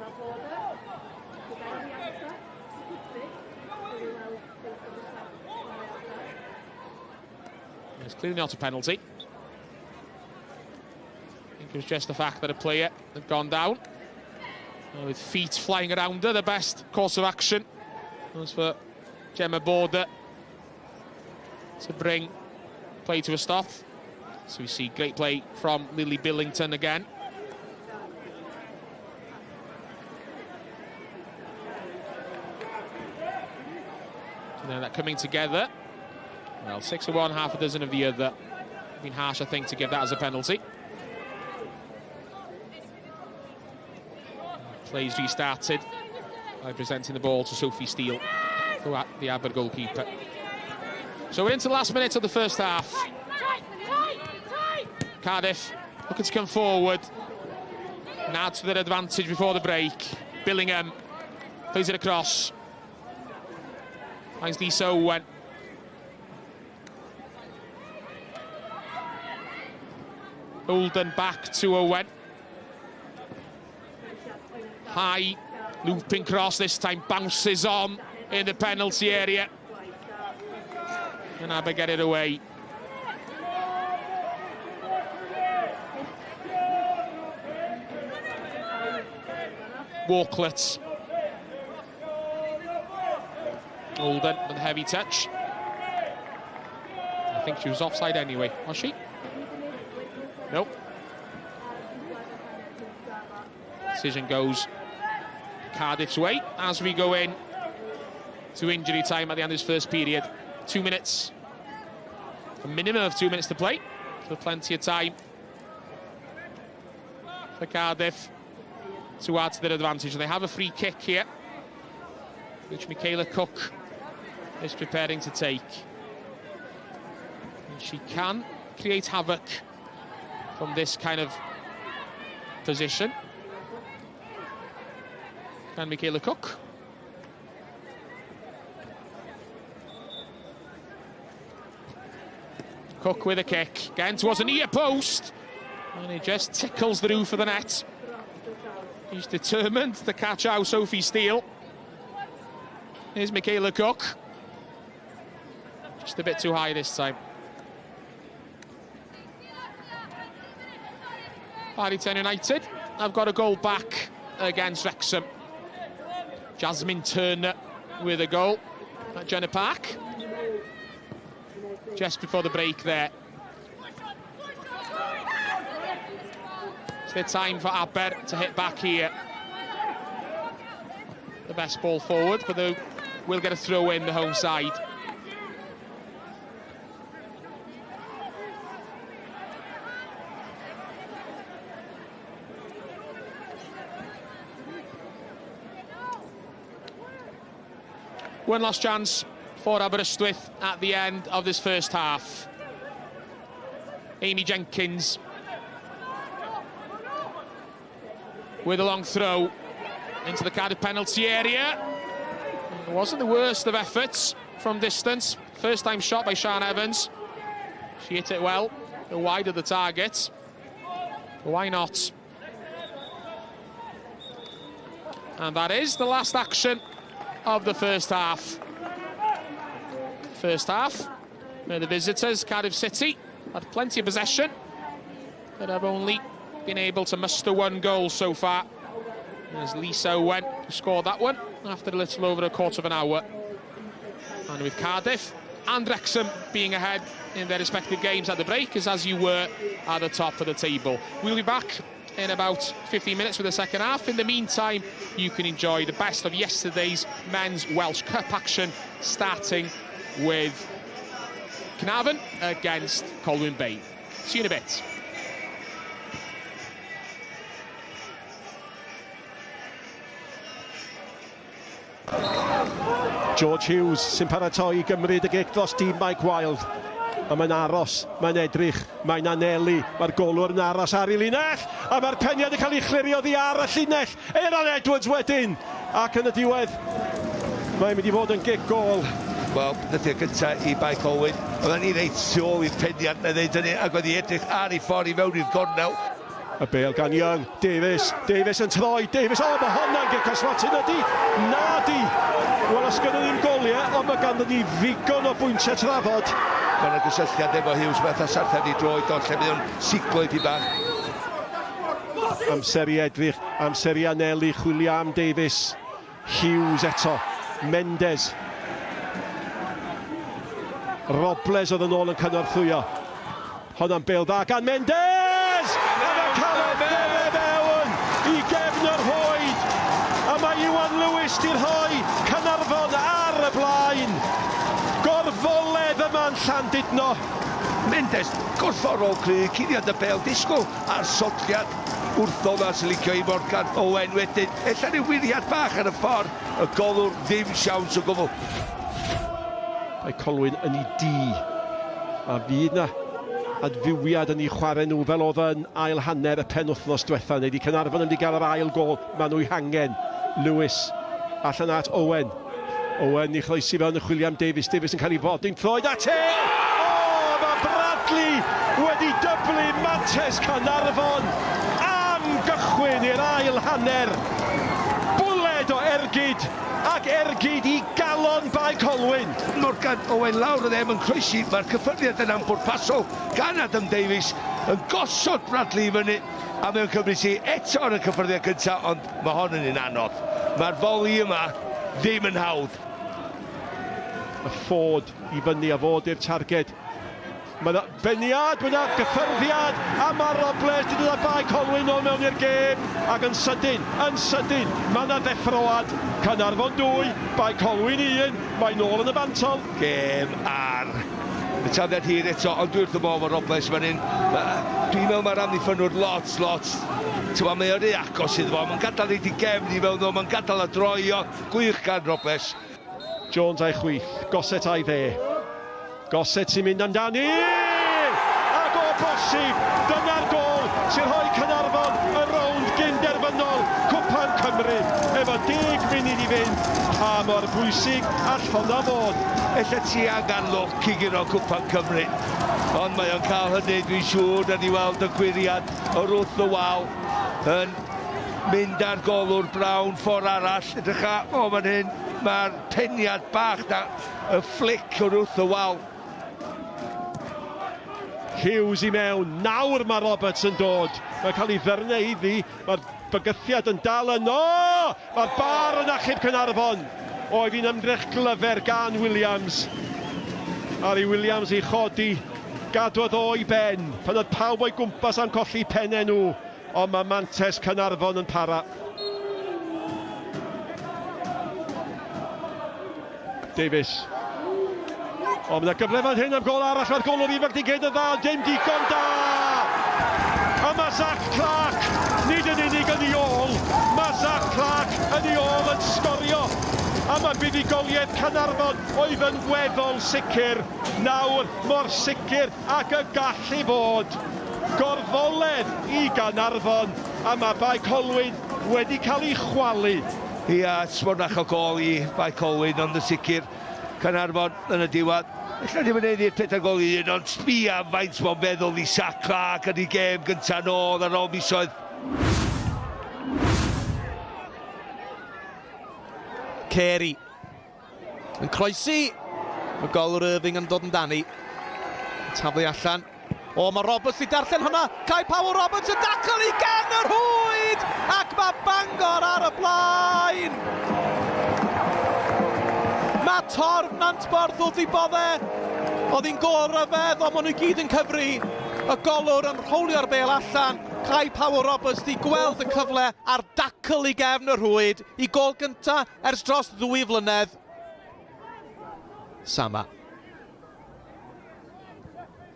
It's clearly not a penalty. I think it was just the fact that a player had gone down. With feet flying around her, the best course of action was for Gemma Border to bring play to a stop. So we see great play from Lily Billington again. Now that coming together. Well, 6 of one, half a dozen of the other. It'd been harsh, I think, to give that as a penalty. Plays restarted by presenting the ball to Sophie Steele, the Aber goalkeeper. So we're into the last minute of the first half. Cardiff looking to come forward. Now to their advantage before the break. Billingham plays it across. Finds Lisa Owen. Holden back to Owen. High, looping cross this time, bounces on in the penalty area. And Aber get it away. Walklets. Holden with a heavy touch. I think she was offside anyway, was she? Nope. Decision goes Cardiff's way as we go in to injury time at the end of this first period. 2 minutes. A minimum of 2 minutes to play. So plenty of time for Cardiff to add to their advantage. And they have a free kick here, which Michaela Cook is preparing to take. And she can create havoc from this kind of position. And Michaela Cook. Cook with a kick. Again towards the near post. And he just tickles the roof of the net. He's determined to catch out Sophie Steele. Here's Michaela Cook. Just a bit too high this time. Aberystwyth United have got a goal back against Wrexham. Jasmine Turner with a goal at Jenner Park. just before the break there. It's the time for Aber to hit back here. The best ball forward, but they will get a throw in the home side. One last chance for Aberystwyth at the end of this first half. Amy Jenkins with a long throw into the Cardiff penalty area. It wasn't the worst of efforts from distance. First time shot by Sian Evans. She hit it well, wide of the target. But why not? And that is the last action of the first half. First half, where the visitors, Cardiff City, had plenty of possession, but have only been able to muster one goal so far. There's Lisa Owen who scored that one after a little over a quarter of an hour. And with Cardiff and Wrexham being ahead in their respective games at the break, as you were at the top of the table. We'll be back in about 15 minutes for the second half. In the meantime, you can enjoy the best of yesterday's men's Welsh Cup action, starting with Caernarfon against Colwyn Bay. See you in a bit. George Hughes sy'n paratoi i gymryd y gic dros dîm Mike Wild. A mae'n aros, mae'n edrych, mae'n anelu, mae'r golwr yn aros ar ei linell, a mae'r peniad yn cael ei chlirio ddi ar y llinell. Aaron Edwards wedyn, ac yn y diwedd, mae'n mynd i fod yn gic gol. Wel, pethau gyntaf i Bai Colwyn. Oedden ni reit tu ôl i'r peniad na ddeud hynny, ac oedd hi edrych ar ei ffordd i fewn i'r gornel. Y bêl gan Young, Davies yn troi, Davies, o mae hwnna'n gic oswatin ydi, nadi. Wel, os gynnu ni'n goliau, ond mae ganddo ni ddigon o bwyntiau trafod. Mae yna gysylltiad efo Hughes, mae sartan i droed o lle bydd o'n siglo i bach. Amser i edrych, amser i anelu, chwilio am Davies. Hughes eto, Mendes. Robles oedd yn ôl yn cynorthwyo. Hwnna'n bêl dda gan Mendes! A mae'n cael ei fewn i gefn yr hoed. A mae Iwan Lewis di'r hoi. Caernarfon ar y blaen. Gorfoledd yma'n Llandudno. Mendes, gorfforol cryf, cuddiad y bêl, disgwyl a'r sotliad wrthol na sy'n licio i Morgan Owen wedyn. Ella ni wiriad bach ar y ffordd, y golwr ddim siawns o gwbl. Mae Colwyn yn ei di. A fydd na adfywiad yn ei chwarae nhw fel oedd yn ail hanner y penwthnos diwetha. Neu di Caernarfon yn mynd i gael yr ail gol. Maen nhw'i hangen. Lewis allan at Owen. Owen i chloesi fewn y chwilio am Davies. Davies yn cael ei fodyn throed at e! O, mae Bradley wedi dyblu Mantes Caernarfon am gychwyn i'r ail hanner. Bwled o ergyd. Ac ergyd i galon Bai Colwyn. Morgan Owen lawr o ddim yn croesi, mae'r cyffyrddiad yn ambwrpasol gan Adam Davies yn gosod Bradley i fyny a mewn cymryd si eto yn y cyffyrddiad cyntaf, ond mae hon yn un anodd. Mae'r foli yma ddim yn hawdd. Y ffod i fyny a fod i'r targed. Mae yna beniad, mae yna gyffyrddiad, a mae Robles wedi dod â Bai Colwyn o mewn i'r gêm. Ac yn sydyn, mae yna ddeffroad. Caernarfon 2, Bai Colwyn 1, mae nôl yn y bantol. Gêm ar y tafliad hir eto, ond dwi wrth y modd o Robles fan hyn. Dwi'n meddwl mae'r amddiffynwr lot. Mae o'r ei agos iddo fo, mae'n gadael ei di gefn i fewn o, mae'n gadael a droio, gwych gan Robles. Jones a'i chwith, Goset a'i dde. Goset sy'n mynd amdani! Ac o bosib, dyna'r gol sy'n rhoi Caernarfon y rownd gynderfynol Cwpan Cymru. Efo 10 munud i fynd, a mor bwysig all hwnna fod. Ella ti angan loc i gyro Cwpan Cymru. Ond mae o'n cael hynny, dwi'n siŵr, da ni weld y gwiriad o'r wrth y wal yn mynd ar golwr Brown ffordd arall. Edrycha, o fan hyn, mae'r peniad bach na y flic o'r wrth y wal. Hughes i mewn, nawr mae Roberts yn dod. Mae'n cael ei ddyrneiddi, mae'r bygythiad yn dal yno! Mae'r bar yn achub Caernarfon. O, fi'n ymdrech glyfer gan Williams. Ari Williams i chodi, gadwodd o i ben, pan oedd pawb o'i gwmpas am colli pennau nhw, ond mae Mantes Caernarfon yn para. Davies. O, mae yna gyfle fan hyn am gol arall ar golwr ifanc di gyd y dda, dim digon da! A mae Zach Clark, nid yn unig yn ei ôl, mae Zach Clark yn ei ôl yn sgorio. A mae buddugoliaeth Caernarfon oedd yn weddol sicr, nawr mor sicr ac y gall i fod. Gorfoledd i Gaernarfon, a mae Bai Colwyn wedi cael ei chwalu. Ia, sfornach o gol i Bai Colwyn, ond y sicr Caernarfon yn y diwedd. Alla ddim yn neud i'r pethau gol i un, ond sbia faint mo'n feddwl i Zach Clark yn ei gêm gyntaf nôl ar ôl misoedd. Carey yn croesi, mae golwr Irving yn dod yn dani, taflu allan. O, mae Roberts wedi darllen hwnna, Kai Powell Roberts yn dacl i gen y rhwyd, ac mae Bangor ar y blaen. Mae Torf Nantborth wrth i bodde, oedd hi'n gol-ryfedd, ond maen nhw gyd yn cyfri. Y golwr yn rhowlio'r bêl allan, Kai Powell Roberts wedi gweld y cyfle ar dacl i gefn y rhwyd, i gol gynta ers dros 2 flynedd. Sama.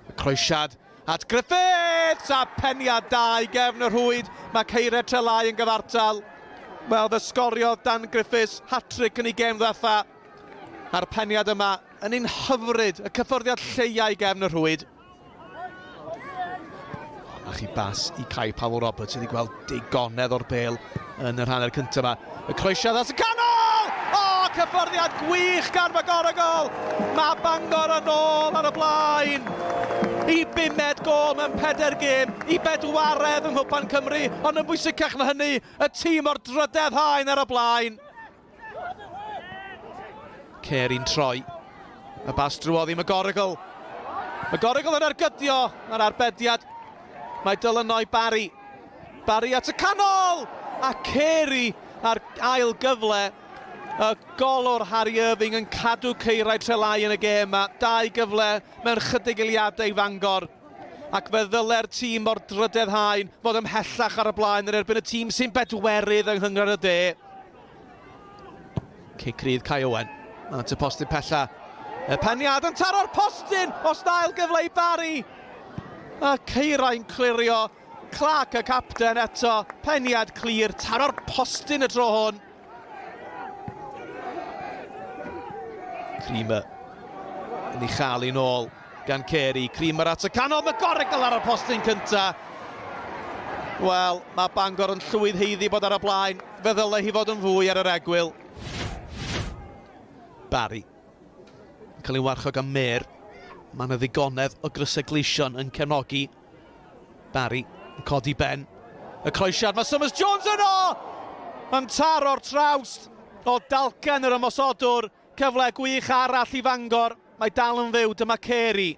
Y croesiad at Griffiths, a peniad da i gefn y rhwyd. Mae Ceired Trelai yn gyfartal. Wel, fe sgoriodd Dan Griffiths hat-trick yn ei gêm ddwetha. A'r peniad yma yn un hyfryd, y cyffyrddiad lleiau i gefn y rhwyd. A chi bas i Kai Powell Roberts wedi gweld digonedd o'r bêl yn yr hanner cyntaf yma. Y croesiad at y canol! O, cyffyrddiad gwych gan Magorogol! Mae Bangor yn ôl ar y blaen! I 5 gol mewn 4 gêm, i 4 yng Nghwpan Cymru, ond yn bwysicach na hynny, y tîm o'r drydydd haen ar y blaen. Carey'n troi, y bas drwodd i Magorogol. Magorogol yn argydio ar arbediad. Mae Dylynoi Barry. Barry at y canol! A Carey ar ail gyfle. Y golwr Harry Irving yn cadw Ceired Trelai yn y gêm yma. 2 gyfle mewn chydig eiliadau i Fangor. Ac fe ddylai'r tîm o'r drydydd haen fod ymhellach ar y blaen yn erbyn y tîm sy'n bedwerydd yng Nghyngor y De. Cic rydd Kai Owen. At y postyn pella. Y peniad yn taro'r postyn os dail gyfle i Barry. A Ceirai'n clirio. Clark y capten eto. Peniad clir. Taro'r postyn y tro hwn. Creamer yn ei chael i nôl gan Carey. Creamer at y canol. Magorogol ar y postyn cynta. Wel, mae Bangor yn llwydd heiddi bod ar y blaen. Fe ddylai hi fod yn fwy ar yr egwyl. Barry yn cael ei warchog am Mer. Mae yna ddigonedd o grysegleision yn cefnogi. Barry yn codi ben. Y croesiad, mae Summers Jones yno! Mae'n taro'r trawst o dalcen yr ymosodwr. Cyfle gwych arall i Fangor. Mae dal yn fyw, dyma Carey.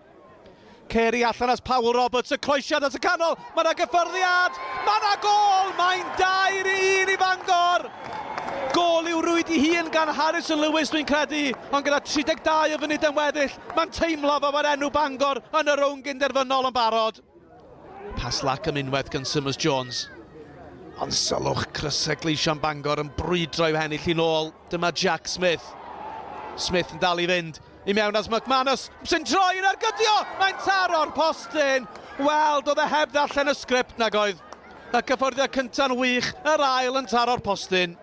Carey allan as Powell Roberts, y croesiad at y canol. Mae yna gyffyrddiad, mae yna gol! Mae'n 2-1 i Fangor! Gol i'w rwyd i hun gan Harrison Lewis, dwi'n credu, ond gyda 32 o funud yn weddill, mae'n teimlo fel mae'r enw Bangor yn y rownd gynderfynol yn barod. Paslac am unwaith gan Summers Jones. Ond sylwch crysegleision Bangor yn brwydro i'w hennill i nôl. Dyma Jack Smith. Smith yn dal i fynd i mewn as McManus sy'n troi yn argydio. Mae'n taro'r postyn. Wel, doedd e heb ddarllen y sgript nag oedd. Y cyffyrddiad cynta'n wych, yr ail yn taro'r postyn.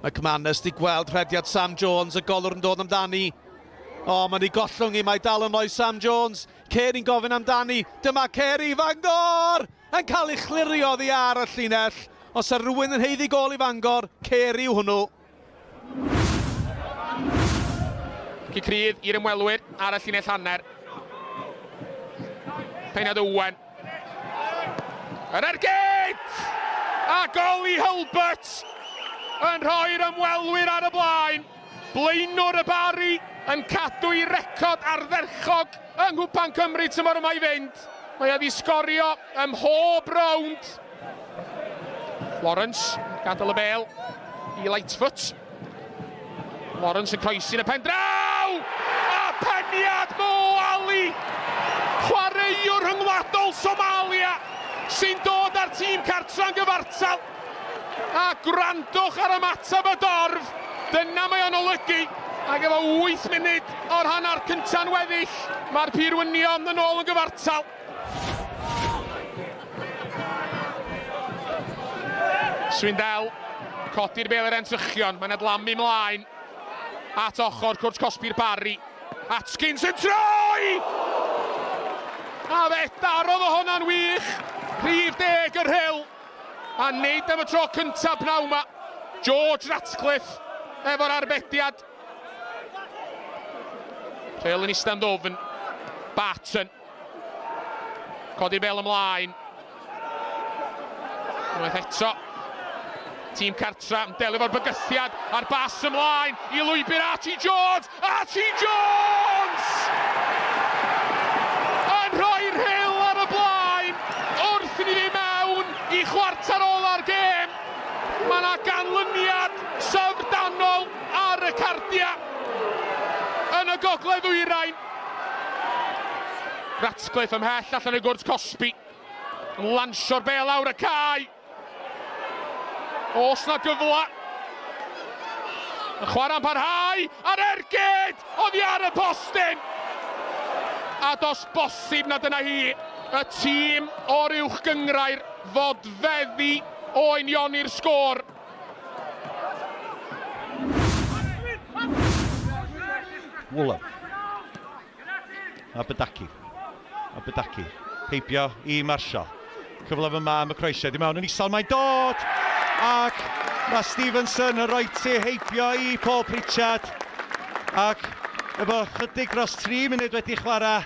McManus di gweld rhediad Sam Jones, y golwr yn dod amdani. O, mae'n ei gollwng i, mae dal yn oes Sam Jones. Carey'n gofyn amdani. Dyma Carey, Fangor! Yn cael ei chlirio ddi ar y llinell. Os yw rhywun yn heiddi gol i Fangor, Carey yw hwnnw. Cic rydd i'r ymwelwyr ar y llinell hanner. Peniad Owen. Yr ergyd! A gol i Hulbert! Yn rhoi'r ymwelwyr ar y blaen. Blaenwr y Barry yn cadw i record ardderchog yng Nghwpan Cymru tymor yma i fynd. Mae wedi sgorio ym mhob rownd. Lawrence, gadael y bêl i Lightfoot. Lawrence yn croesi'n y pen draw! A peniad Mo Ali, chwaraewr rhyngwladol Somalia, sy'n dod ar tîm cartra'n gyfartal. A gwrandwch ar ymateb y dorf, dyna mae o'n olygu. Ac efo 8 munud o'r hanner cynta'n weddill, mae'r Pirwynion yn ôl yn gyfartal. Swindel, codi'r bel yr entrychion, mae'n edlamu mlaen. At ochr, cwrs cosbi'r Barry. Atkins yn troi! A fe darodd o hwnna'n wych. Rhif 10 yr Hill. A neud am y tro cyntaf pnawn yma. George Ratcliffe efo'r arbediad. Hill yn eistedd ddofn. Barton. Codi'r bel ymlaen. Unwaith eto. Tîm cartra yn delio fo'r bygythiad a'r bas ymlaen i lwybr Archie Jones! Archie Jones! Yn rhoi'r Hill ar y blaen wrth i ni fi mewn i chwarter ola'r gêm. Mae yna ganlyniad syfrdanol ar y cardia yn y gogledd ddwyrain. Ratcliffe ymhell allan y gwrdd Cosby yn lansio'r bel lawr y cae. Os na gyfla. Y chwarae'n parhau ar ergyd oddi ar y postyn. A dos bosib na dyna hi y tîm o'r uwch gyngrair fod feddi o unioni'r sgôr. Woolham. Aberdaki. Heibio i Marshall. Cyflef yma am y croesiau. Di mewn yn isal mae'n dod. Ac mae Stevenson yn rhoi ti heibio i Paul Pritchard. Ac efo chydig dros 3 munud wedi chwarae,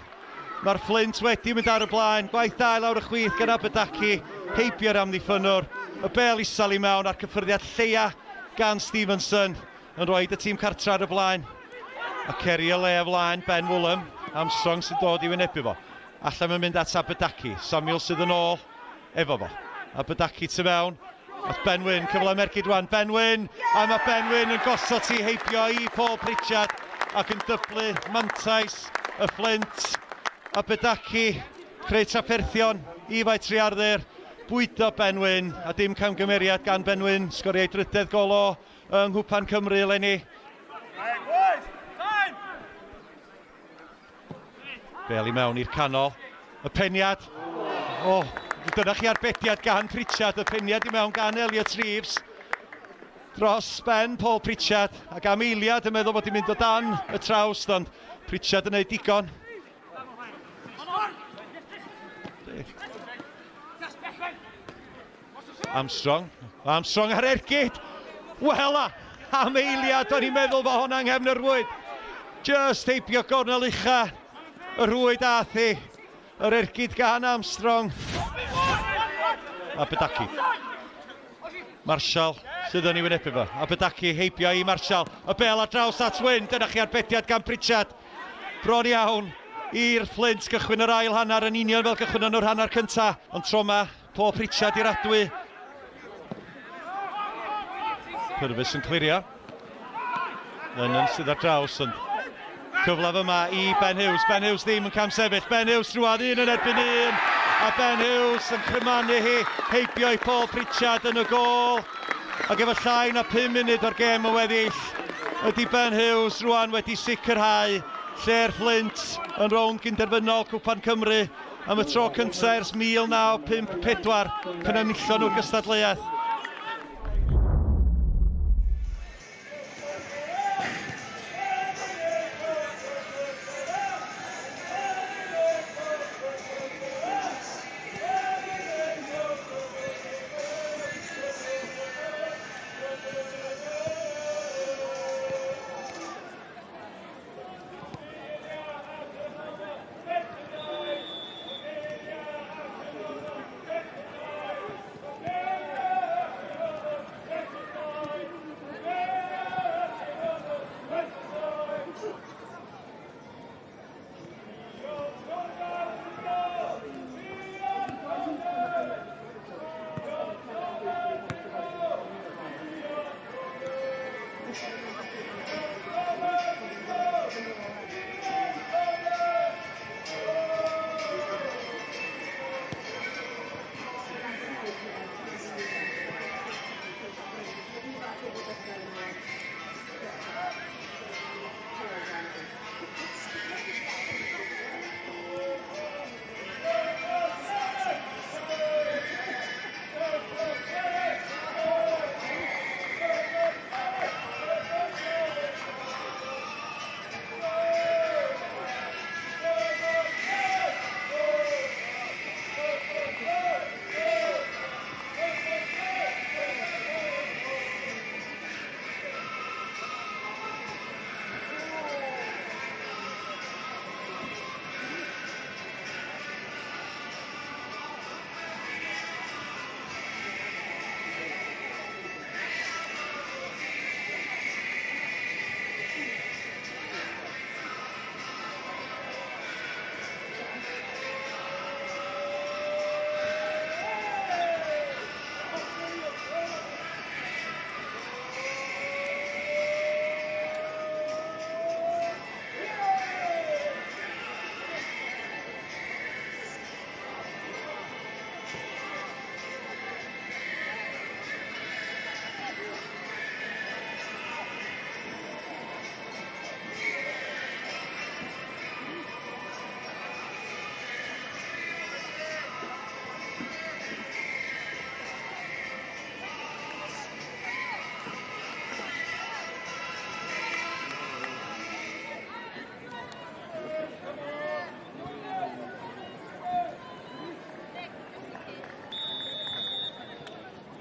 mae'r Flint wedi mynd ar y blaen. Gwaith da lawr y chwith gan Aberdaki. Heibio'r amddiffynwr. Y bel isal i mewn a'r cyffyrddiad lleia gan Stevenson yn rhoi y tîm cartra ar y blaen. A ceri y le o flaen Ben Woolham. Armstrong sy'n dod i wynebu fo. Allan mae'n mynd at Aberdaki. Samuel sydd yn ôl efo fo. Aberdaki tu mewn. At Ben Wyn, cyfle mergyd rwan, Ben Wyn, a mae Ben Wyn yn gosod ti heibio i Paul Pritchard ac yn dyblu mantais y Flint. Aberdaki, creu trafferthion i fai triarddur, bwydo Ben Wyn a dim camgymeriad gan Ben Wyn, sgorio ei drydedd golo yng Nghwpan Cymru eleni. Bel i mewn i'r canol, y peniad, dyna chi arbediad gan Pritchard, y peniad i mewn gan Elliot Reeves. Dros Ben Paul Pritchard, ac am eiliad yn meddwl bod i'n mynd o dan y trawst, ond Pritchard yn neud digon. Armstrong ar ergyd. Wel am eiliad o'n i'n meddwl bod hwnna'n nghefn yr rwyd. Just heibio gornel ucha, y rwyd athi, yr ergyd gan Armstrong. Aberdaki. Marshall sydd yn ei wynebu fo. Aberdaki heibio i Marshall. Y bel ar draws at Wyn. Dyna chi arbediad gan Pritchard. Bron iawn i'r Flint gychwyn yr ail hanner yn union fel gychwyn yn yr hanner cynta. Ond tro ma, Paul Pritchard i'r adwy. Purvis yn clirio. Lennon sydd ar draws ond cyflaf yma i Ben Hughes. Ben Hughes ddim yn cam sefyll. Ben Hughes drwad un yn erbyn un. A Ben Hughes yn cymanu hi. Heibio i Paul Pritchard yn y gôl. Ac efo llai na 5 munud o'r gêm o weddill. Ydy Ben Hughes rwan wedi sicrhau lle'r Flint yn rownd gynderfynol Cwpan Cymru am y tro cyntaf ers 1954 pan enillon nhw'r gystadleuaeth.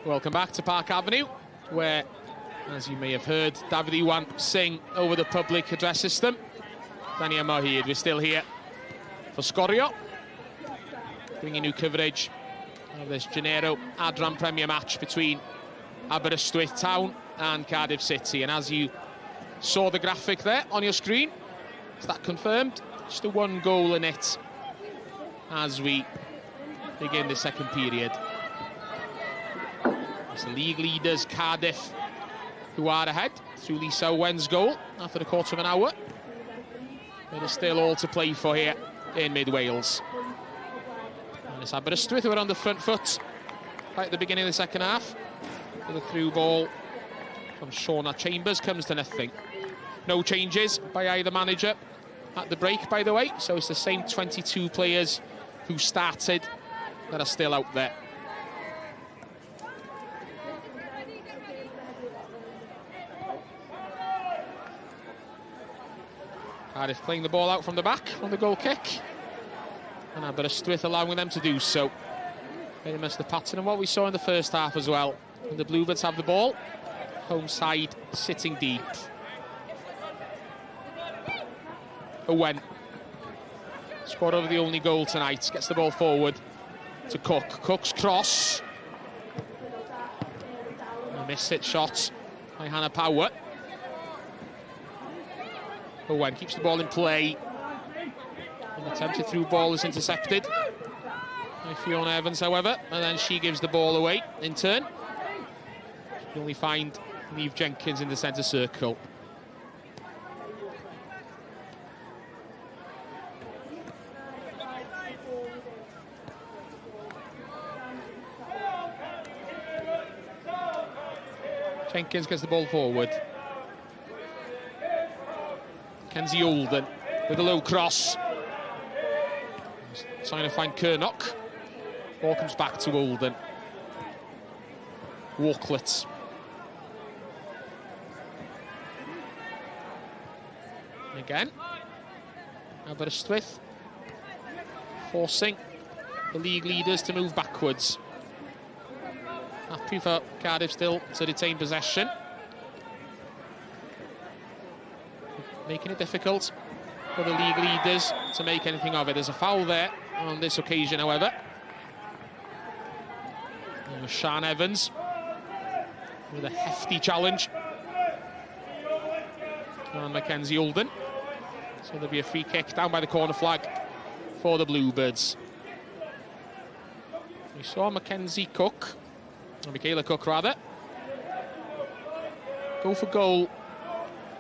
Welcome back to Park Avenue, where, as you may have heard, David Iwan sing over the public address system. Daniel Mohid, we're still here for Sgorio, bringing you coverage of this Genero Adran Premier match between Aberystwyth Town and Cardiff City. And as you saw the graphic there on your screen, is that confirmed? Just a 1 goal in it as we begin the second period. It's the league leaders Cardiff who are ahead through Lisa Owen's goal after a quarter of an hour. But there's still all to play for here in mid-Wales. And it's Aberystwyth who are on the front foot right at the beginning of the second half. With a through ball from Shauna Chambers, comes to nothing. No changes by either manager at the break, by the way. So it's the same 22 players who started that are still out there. Cardiff playing the ball out from the back on the goal kick. And Aberystwyth allowing them to do so. Very much the pattern of what we saw in the first half as well. When the Bluebirds have the ball, home side sitting deep. Owen scored over the only goal tonight. Gets the ball forward to Cook. Cook's cross. A missed hit shot by Hannah Power. Owen keeps the ball in play. An attempted through ball is intercepted by Fiona Evans, however, and then she gives the ball away in turn. You only find Niamh Jenkins in the centre circle. Jenkins gets the ball forward. Kenzie Olden with a low cross. Trying to find Kernock. Ball comes back to Olden. Walklett. Again. Aberystwyth forcing the league leaders to move backwards. Happy for Cardiff still to retain possession. Making it difficult for the league leaders to make anything of it. There's a foul there on this occasion, however. Sian Evans with a hefty challenge on Mackenzie Olden. So there'll be a free kick down by the corner flag for the Bluebirds. We saw Mackenzie Cook, or Michaela Cook rather, go for goal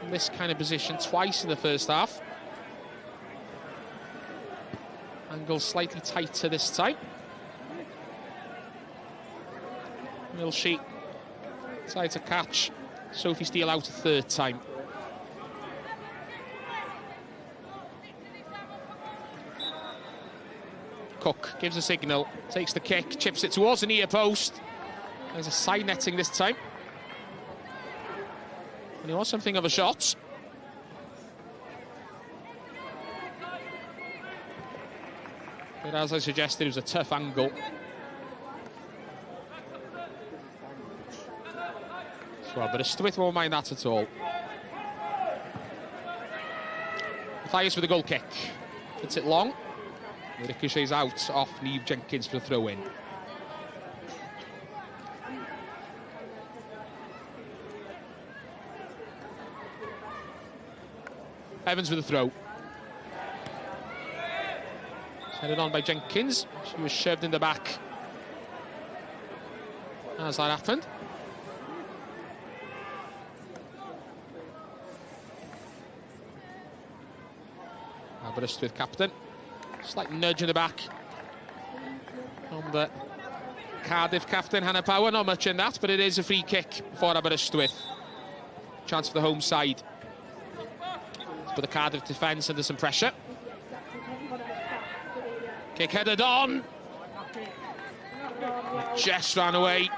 in this kind of position twice in the first half. Angle slightly tighter this time. Will she try to catch Sophie Steele out a third time? Cook gives a signal, takes the kick, chips it towards the near post. There's a side netting this time. And it was something of a shot. But as I suggested, it was a tough angle. So Aberystwyth won't mind that at all. Matthias with a goal kick. Hits it long. It ricochets out off Niamh Jenkins for a throw-in. Evans with a throw. Headed on by Jenkins. She was shoved in the back as that happened. Aberystwyth captain. Slight nudge in the back from the Cardiff captain, Hannah Power. Not much in that, but it is a free kick for Aberystwyth. Chance for the home side. For the Cardiff defence under some pressure. Kick headed on. Just ran away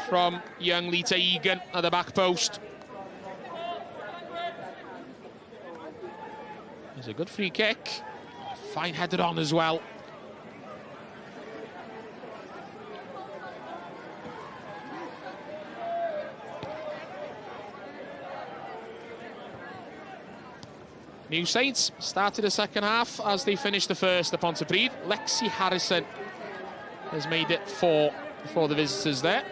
from young Lita Egan at the back post. There's a good free kick. Fine headed on as well. New Saints started the second half as they finished the first at Pontypridd. Lexi Harrison has made it 4 for the visitors there.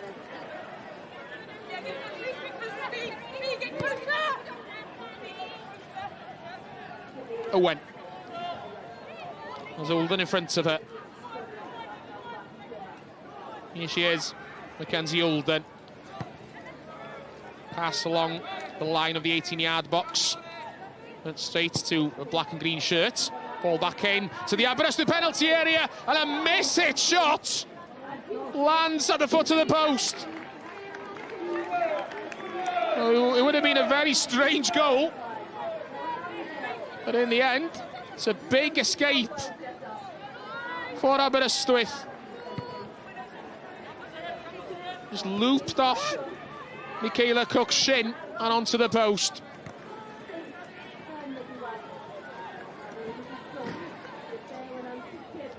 Owen. There's Olden in front of her. Here she is, Mackenzie Olden. Pass along the line of the 18-yard box. Went straight to a black and green shirt. Ball back in to the Aberystwyth penalty area, and a miss-hit shot lands at the foot of the post. Oh, it would have been a very strange goal, but in the end, it's a big escape for Aberystwyth. Just looped off Michaela Cook's shin and onto the post.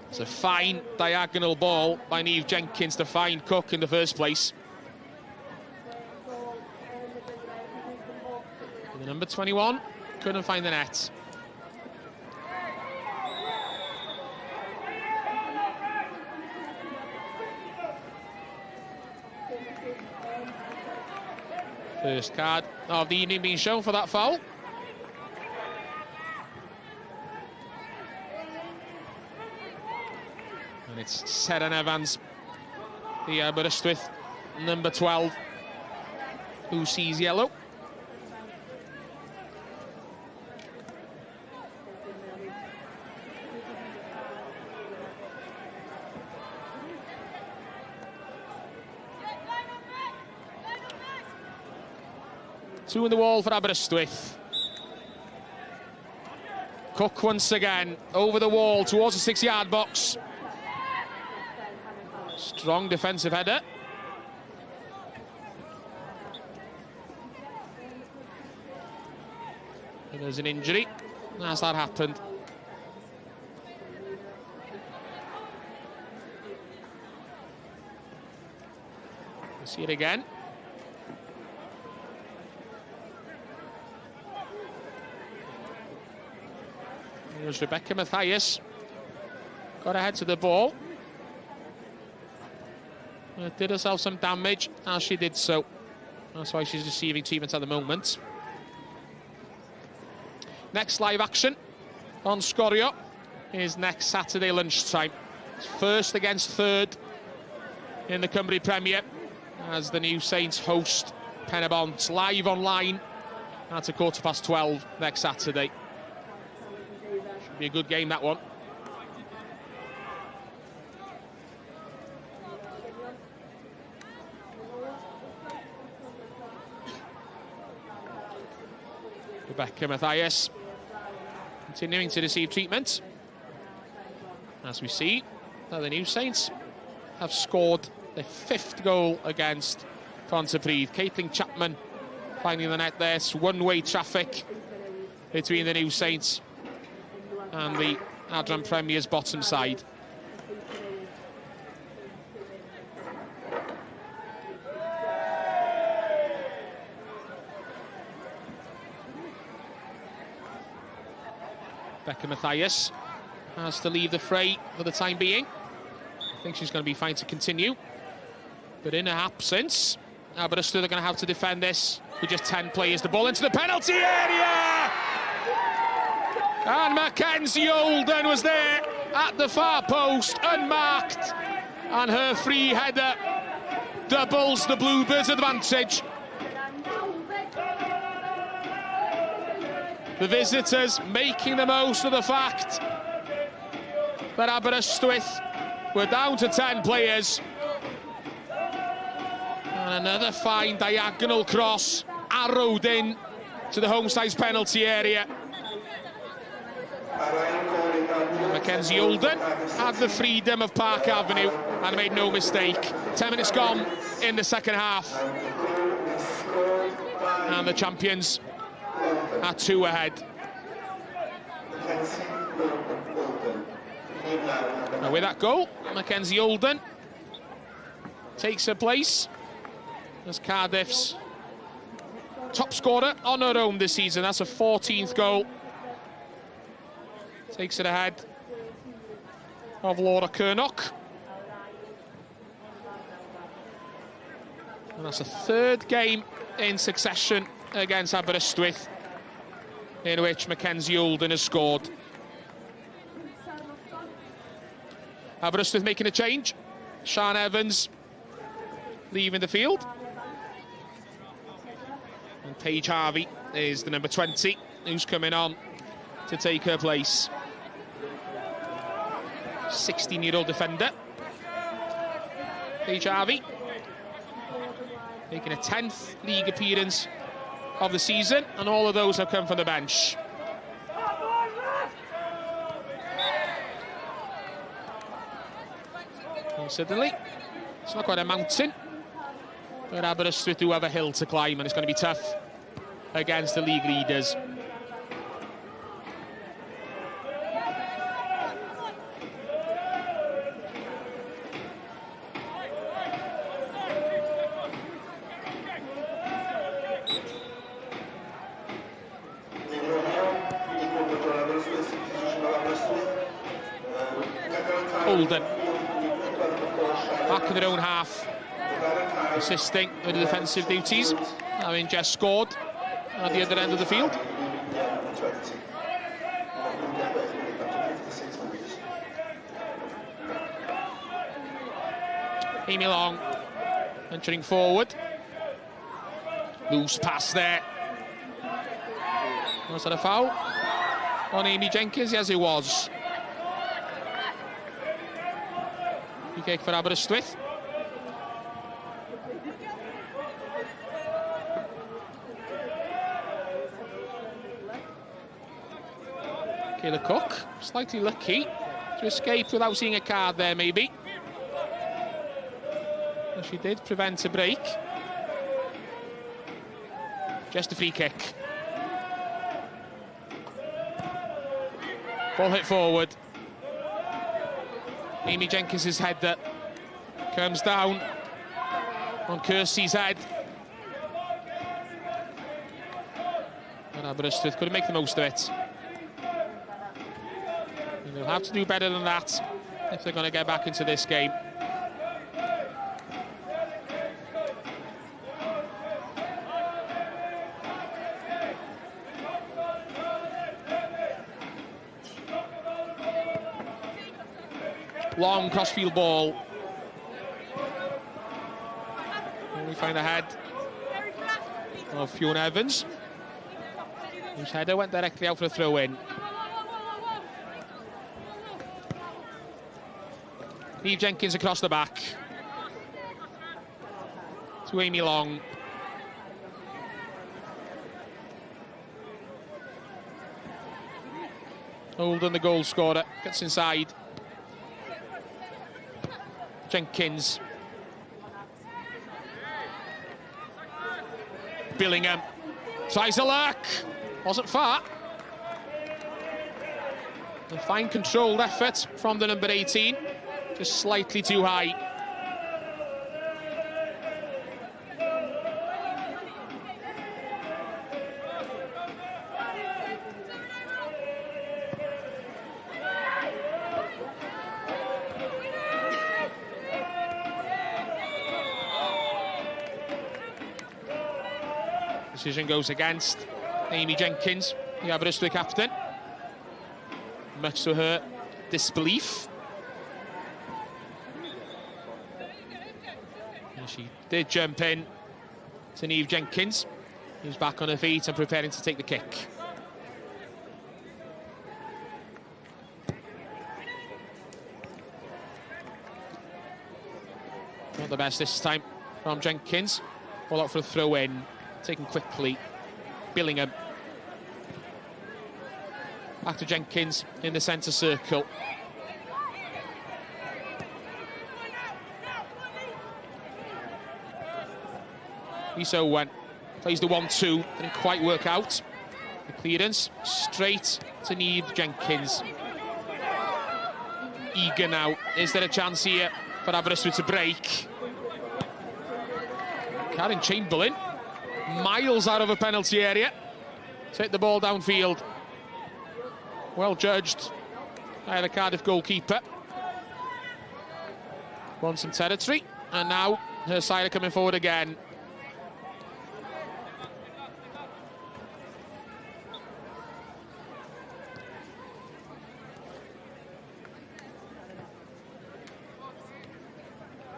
It's a fine diagonal ball by Niamh Jenkins to find Cook in the first place. The number 21 couldn't find the net. First card of the evening being shown for that foul. And it's Seren Evans, the Aberystwyth number 12, who sees yellow. Two in the wall for Aberystwyth. Cook once again over the wall towards the 6-yard box. Strong defensive header. And there's an injury as that happened. We'll see it again. Here's Rebecca Mathias. Got ahead to the ball. Did herself some damage as she did so. That's why she's receiving treatment at the moment. Next live action on Sgorio is next Saturday lunchtime. It's first against third in the Cymru Premier as the New Saints host Penybont live online at 12:15 next Saturday. Should be a good game, that one. Rebecca Mathias continuing to receive treatment. As we see, now the New Saints have scored their 5th goal against Pontypridd. Caitlin Chapman finding the net there. It's one-way traffic between the New Saints and the Adran Premier's bottom side. Becca Mathias has to leave the fray for the time being. I think she's going to be fine to continue. But in her absence, Aberystwyth are going to have to defend this with just 10 players. The ball into the penalty area! And Mackenzie Olden was there at the far post, unmarked. And her free header doubles the Bluebirds' advantage. The visitors making the most of the fact that Aberystwyth were down to 10 players. And another fine diagonal cross arrowed in to the home side's penalty area. Mackenzie Olden had the freedom of Park Avenue and made no mistake. 10 minutes gone in the second half. And the champions are 2 ahead. Now with that goal, Mackenzie Olden takes her place as Cardiff's top scorer on her own this season. That's a 14th goal takes it ahead of Laura Kernock. And that's a third game in succession against Aberystwyth in which Mackenzie Olden has scored. Aberystwyth making a change. Sian Evans leaving the field. And Paige Harvey is the number 20 who's coming on to take her place. 16-year-old defender. Paige Harvey making a 10th league appearance of the season, and all of those have come from the bench. And suddenly, it's not quite a mountain, but Aberystwyth do have a hill to climb, and it's going to be tough against the league leaders. Olden back in their own half, assisting with the defensive duties, having just scored at the other end of the field. Amy Long venturing forward. Loose pass there. Was that a foul on Amy Jenkins? Yes, it was. Free kick for Aberystwyth. Kayla Cook, slightly lucky to escape without seeing a card there, maybe. And she did prevent a break. Just a free kick. Ball hit forward. Amy Jenkins' header comes down on Kersey's head. And Aberystwyth couldn't make the most of it. And they'll have to do better than that if they're going to get back into this game. Long crossfield ball. And we find the head of Fiona Evans, whose header went directly out for a throw-in. Eve Jenkins across the back to Amy Long. Olden, the goal scorer, gets inside. Jenkins. Billingham tries a lurk. Wasn't far. A fine controlled effort from the number 18. Just slightly too high. Decision goes against Amy Jenkins, the Aberystwyth captain. Much to her disbelief. And she did jump in to Eve Jenkins, who's back on her feet and preparing to take the kick. Not the best this time from Jenkins. All out for a throw-in. Taken quickly, Billingham. Back to Jenkins in the centre circle. Lisa Owen plays the 1-2, didn't quite work out. The clearance straight to Niamh Jenkins. Eager now. Is there a chance here for Aberystwyth to break? Karen Chamberlain, miles out of a penalty area. Take the ball downfield. Well judged by the Cardiff goalkeeper. Won some territory, and now her side are coming forward again.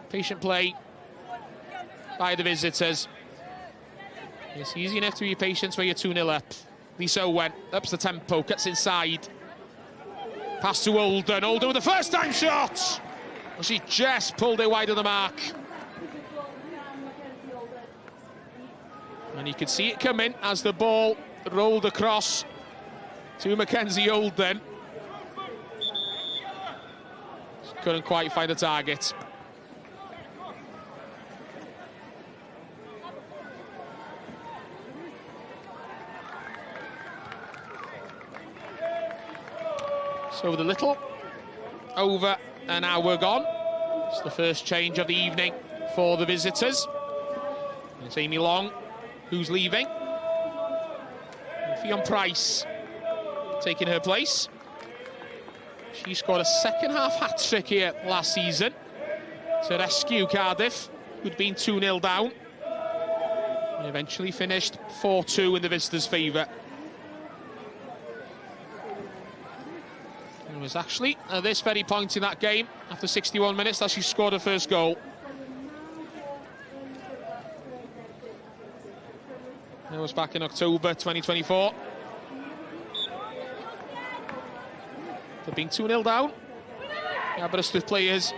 Patient play by the visitors. It's easy enough to be patient when you're 2-0 up. Lisa Owen ups the tempo, cuts inside. Pass to Olden. Olden with the first time shot! And she just pulled it wide of the mark. And you could see it coming as the ball rolled across to Mackenzie Olden. She couldn't quite find the target. So with a little over an hour gone, it's the first change of the evening for the visitors. It's Amy Long who's leaving. And Fionn Price taking her place. She scored a second-half hat-trick here last season to rescue Cardiff, who'd been 2-0 down. And eventually finished 4-2 in the visitors' favour. It was actually at this very point in that game, after 61 minutes, that she scored her first goal. It was back in October 2024. They've been 2-0 down. The Aberystwyth players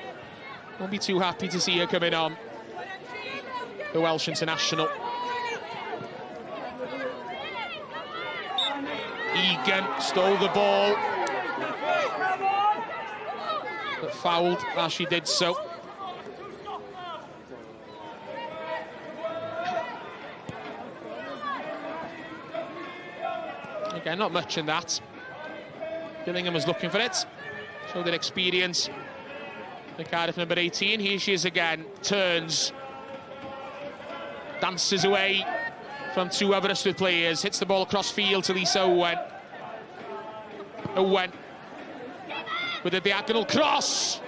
won't be too happy to see her coming on. The Welsh international. Egan stole the ball, but fouled as she did so. Again, not much in that. Billingham was looking for it. Showed their experience. The Cardiff number 18. Here she is again. Turns. Dances away from two Aberystwyth players. Hits the ball across field to Lisa Owen. Owen with a diagonal cross.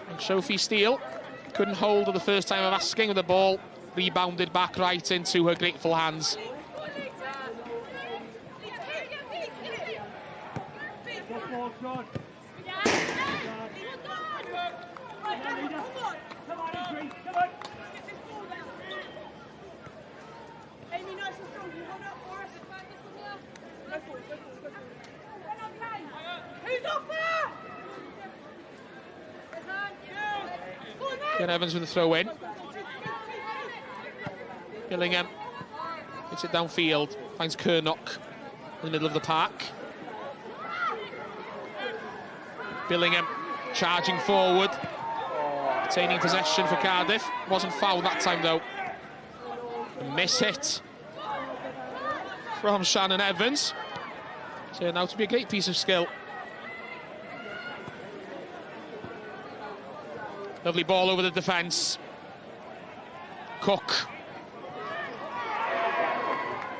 And Sophie Steele couldn't hold her the first time of asking, with the ball rebounded back right into her grateful hands. Ken Evans with a throw in. Billingham hits it downfield, finds Kernock in the middle of the park. Billingham charging forward, retaining possession for Cardiff. Wasn't fouled that time though. A miss hit from Shannon Evans. Turned out to be a great piece of skill. Lovely ball over the defence. Cook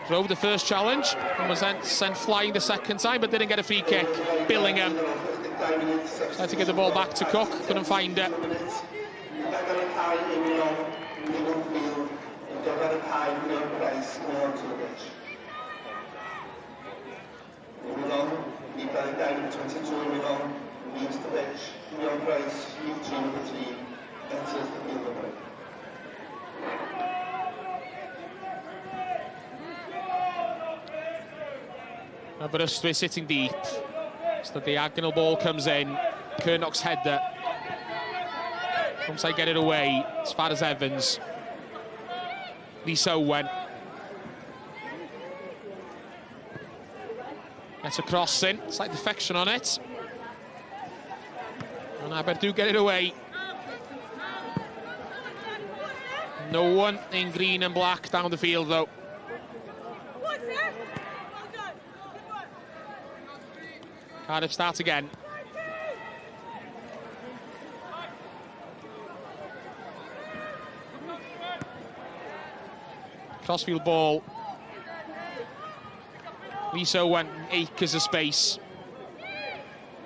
drove the first challenge and was then sent flying the second time, but didn't get a free kick. Billingham tried to get the ball back to Cook, couldn't find it. Aberystwyth sitting deep. So the diagonal ball comes in. Kernock's header. Once I get it away, as far as Evans. Lisa Owen. Gets a cross in. Slight defection on it. And Aber do get it away. No one in green and black down the field though. Cardiff start again. Crossfield ball. Lisa went acres of space.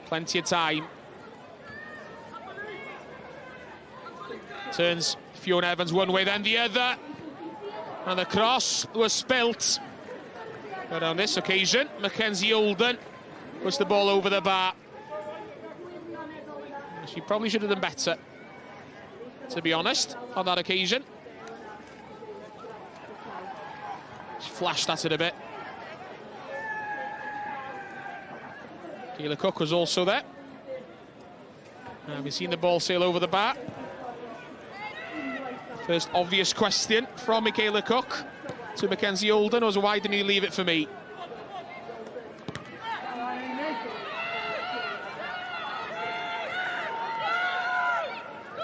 Plenty of time. Turns Fiona Evans one way, then the other. And the cross was spilt. But on this occasion, Mackenzie Olden puts the ball over the bar. She probably should have done better, to be honest, on that occasion. She flashed at it a bit. Kayla Cook was also there. We've seen the ball sail over the bar. First obvious question from Michaela Cook to Mackenzie Olden was, why didn't you leave it for me?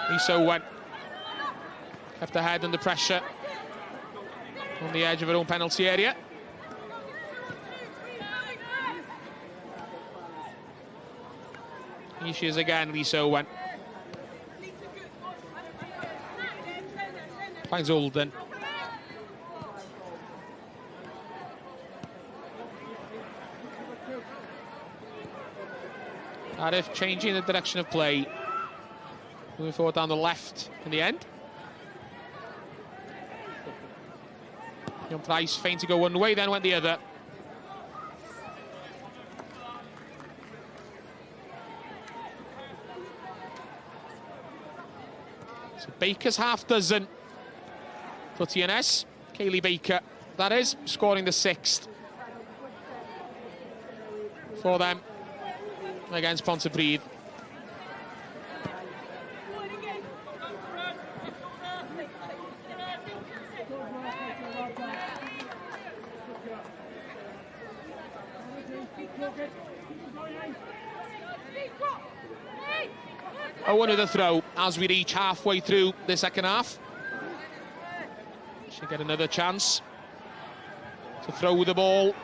Lisa Owen kept her head under pressure on the edge of her own penalty area. Here she is again, Lisa Owen. Finds Olden. Cardiff changing the direction of play. Moving forward down the left in the end. Young Price feigned to go one way, then went the other. So Baker's half dozen for TNS. Kaylee Baker, that is, scoring the 6th for them against Pontypridd. Owen with a throw as we reach halfway through the second half. She'll get another chance to throw the ball.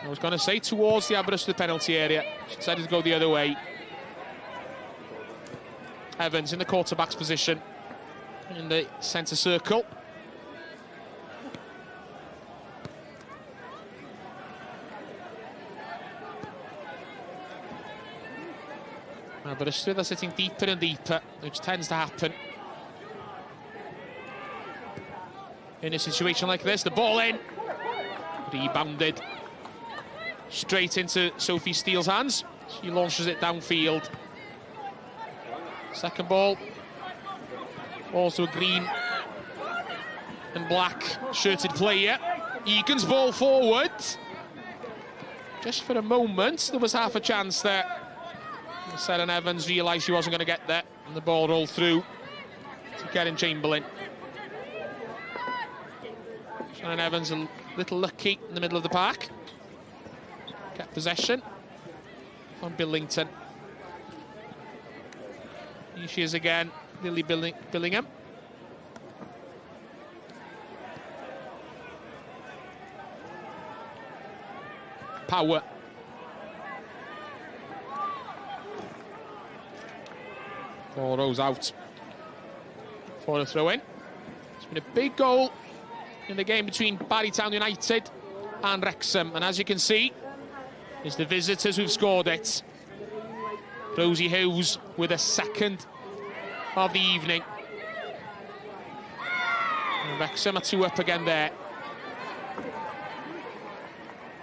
I was going to say towards the Aberystwyth penalty area. She decided to go the other way. Evans in the quarterback's position in the centre circle. Aberystwyth are sitting deeper and deeper, which tends to happen in a situation like this. The ball in, rebounded straight into Sophie Steele's hands. She launches it downfield. Second ball, also a green and black shirted player. Egan's ball forward. Just for a moment, there was half a chance there. Seren Evans realised she wasn't going to get there, and the ball rolled through to Karen Chamberlain. Seren Evans a little lucky in the middle of the park. Kept possession on Billington. Here she is again, Lily Billingham. Power. Ball rolls out for a throw-in. It's been a big goal in the game between Barrytown United and Wrexham, and as you can see, it's the visitors who've scored it. Rosie Hughes with a second of the evening. And Wrexham are 2 up again there.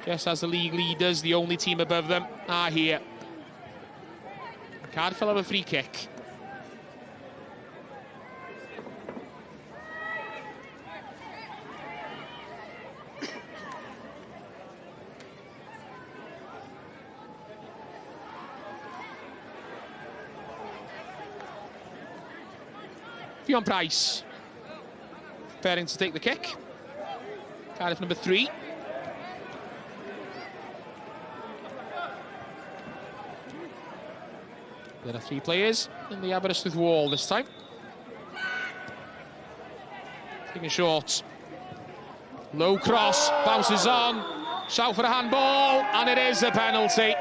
Just as the league leaders, the only team above them, are here. Cardiff will have a free kick. Fionn Price preparing to take the kick. Cardiff number 3. There are 3 players in the Aberystwyth wall this time. Taking short. Low cross, bounces on. Shout for a handball, and it is a penalty.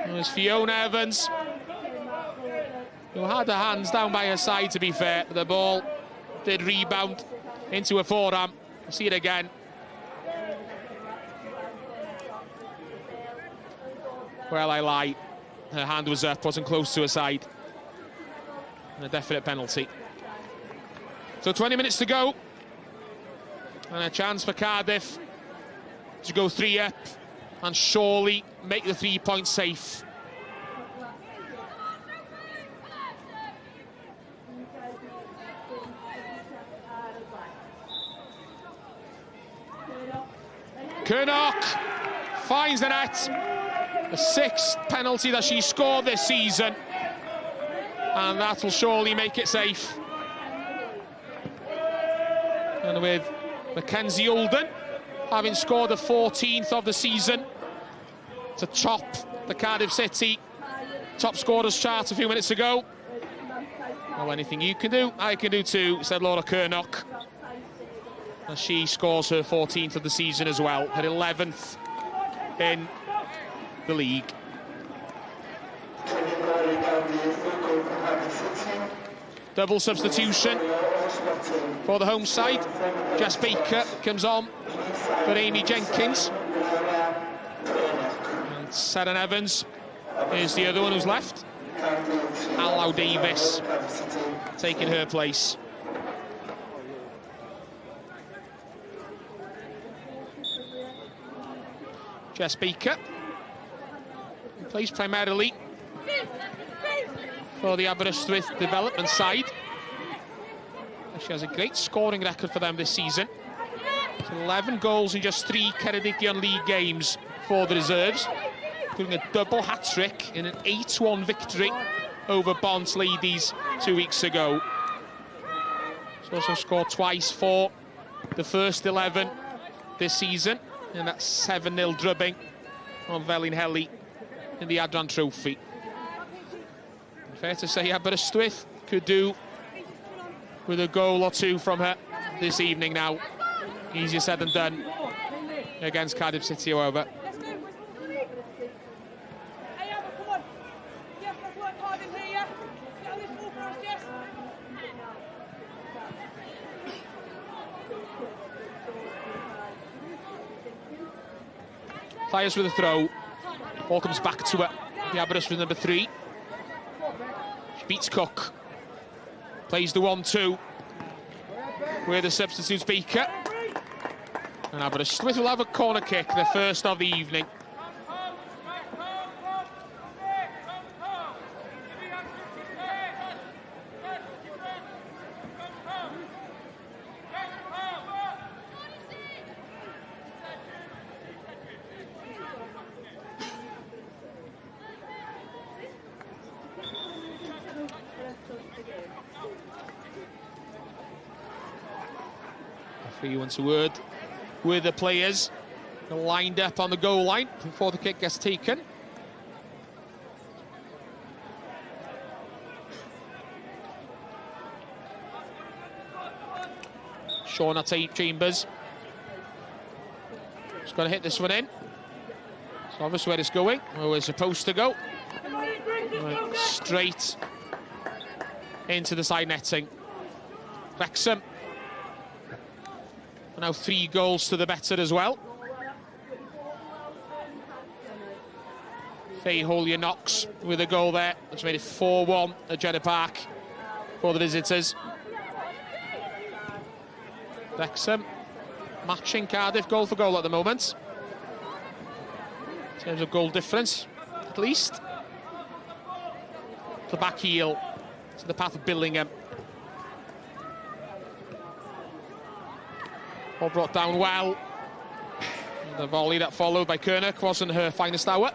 There's Fiona Evans, who had her hands down by her side, to be fair. The ball did rebound into a forearm. We'll see it again. Well, I lie. Her hand was up, wasn't close to her side. And a definite penalty. So 20 minutes to go. And a chance for Cardiff to go 3 up and surely make the 3 points safe. Kernock finds the net. The 6th penalty that she scored this season. And that will surely make it safe. And with Mackenzie Olden having scored the 14th of the season to top the Cardiff City top scorers chart a few minutes ago. Well, anything you can do, I can do too, said Laura Kernock. And she scores her 14th of the season as well, her 11th in the league. Double substitution for the home side. Jess Baker comes on for Amy Jenkins. And Seren Evans is the other one who's left. Allow Davis taking her place. Jess Baker plays primarily for the Aberystwyth development side. She has a great scoring record for them this season. 11 goals in just 3 Ceredigion League games for the reserves, including a double hat-trick in an 8-1 victory over Bont Ladies 2 weeks ago. She's also scored twice for the first 11 this season in that 7-0 drubbing on Felinheli in the Adran Trophy. Fair to say Aberystwyth could do with a goal or 2 from her this evening now. Easier said than done against Cardiff City, however. Fires with a throw. Ball comes back to her. The Aberystwyth number 3. She beats Cook. Plays the 1-2 with the substitute Baker. And Aberystwyth will have a corner kick, the first of the evening. Referee wants a word with the players. They're lined up on the goal line before the kick gets taken. Shauna Chambers. Just got to hit this one in. It's obvious where it's going, where we're supposed to go. Right, straight into the side netting. Wrexham. Now 3 goals to the better as well. Faye Holyer-Knox with a goal there. That's made it 4-1 at Jeddah Park for the visitors. Wrexham matching Cardiff goal for goal at the moment. In terms of goal difference, at least. The back heel to the path of Billingham. All brought down well. The volley that followed by Kernock wasn't her finest hour.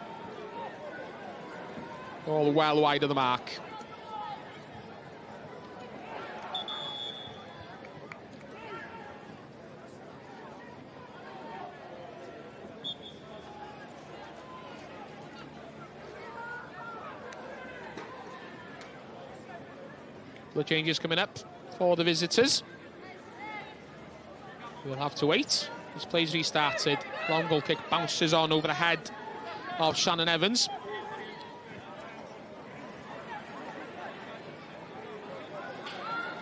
All well wide of the mark. The changes coming up for the visitors. We'll have to wait. This play's restarted. Long goal kick bounces on over the head of Shannon Evans.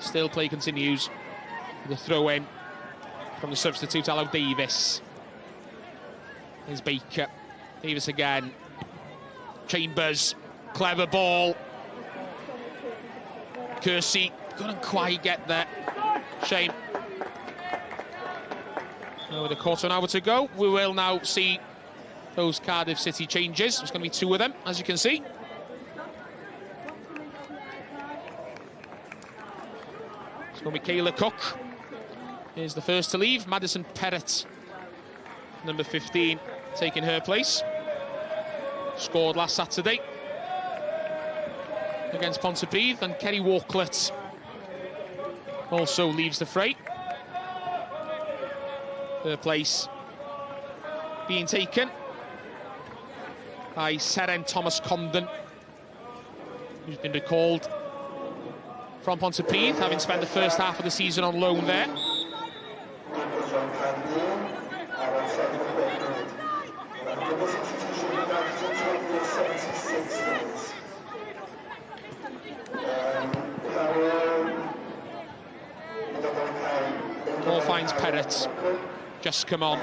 Still play continues. The throw in from the substitute, Allo Davis. Here's Baker. Davis again. Chambers, clever ball. Kersey couldn't quite get there. Shame. Now with a quarter of an hour to go, we will now see those Cardiff City changes. There's going to be 2 of them, as you can see. It's going to be Kayla Cook is the first to leave. Madison Perrott, number 15, taking her place. Scored last Saturday against Pontypridd, and Kerry Walklett also leaves the fray. Her place being taken by Seren Thomas Condon, who's been recalled from Pontypridd, having spent the first half of the season on loan there. Ball finds Perrott, just come on.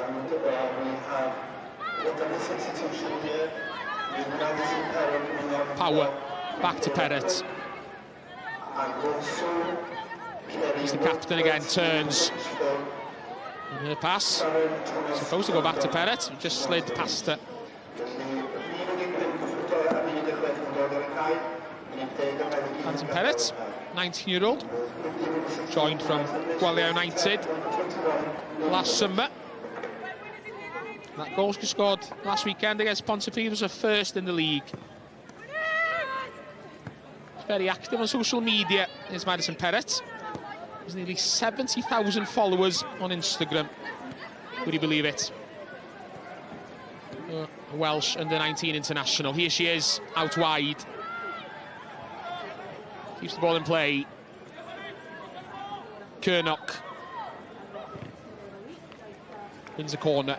Power, back to Perrott. He's the captain again, turns. And her pass, supposed to go back to Perrott, just slid past her. Madison Perrott, 19-year-old, joined from Gwalior United last summer. That goal she scored last weekend against Pontypridd was her first in the league. She's very active on social media, is Madison Perrott. There's nearly 70,000 followers on Instagram. Would you believe it? Welsh under-19 international. Here she is, out wide. Keeps the ball in play. Kernock wins a corner.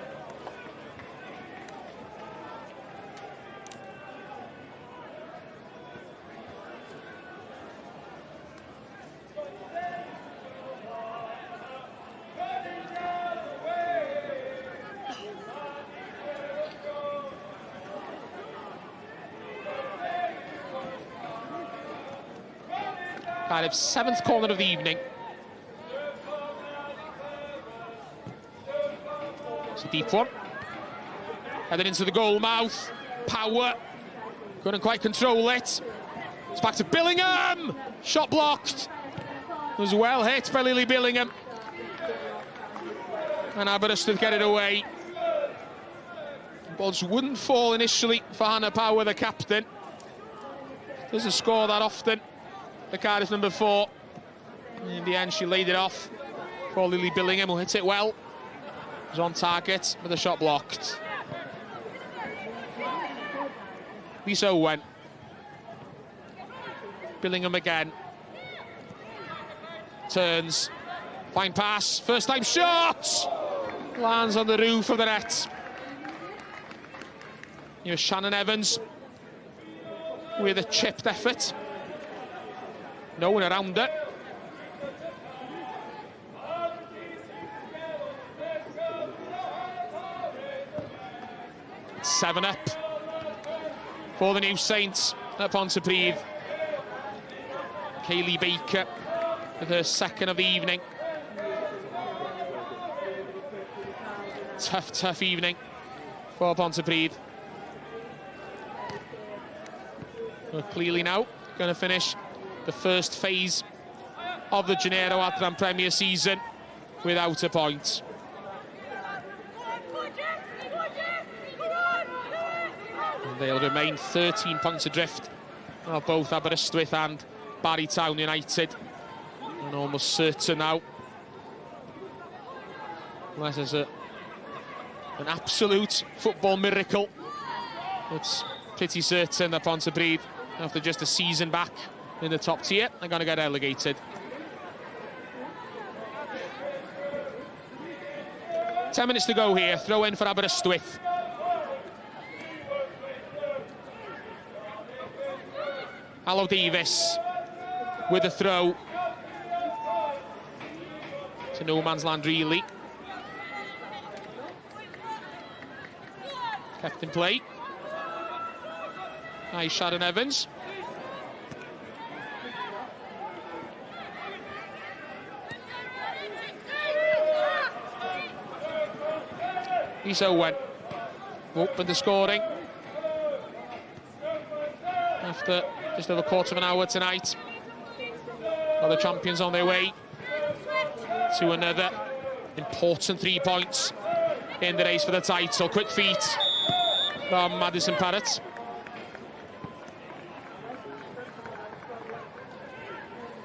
Cardiff's 7th corner of the evening. It's a deep one. Headed into the goal mouth. Power. Couldn't quite control it. It's back to Billingham. Shot blocked. It was well hit by Lily Billingham. And Aberystwyth get it away. The ball just wouldn't fall initially for Hannah Power, the captain. Doesn't score that often. The Cardiff number 4. In the end, she laid it off for Lily Billingham, who hit it well. Was on target, but the shot blocked. Lisa Owen. Billingham again. Turns. Fine pass. First time shot! Lands on the roof of the net. Here's Shannon Evans with a chipped effort. No one around it. Seven up for the new Saints at Pontypridd. Kaylee Baker with her 2nd of the evening. Tough evening for Pontypridd. We're clearly now going to finish the first phase of the Genero Adran Premier season without a point. And they'll remain 13 points adrift of both Aberystwyth and Barry Town United. And almost certain now, unless there's an absolute football miracle, it's pretty certain that Pontypridd, after just a season back in the top tier, they're going to get relegated. Ten minutes to go here. Throw in for Aberystwyth. Allo Davis with a throw. To no man's land, really. Kept in play. Nice Sharon Evans. He's Owen. Open the scoring. After just over a quarter of an hour tonight. Well, the champions on their way to another important 3 points in the race for the title. Quick feet from Madison Parrott.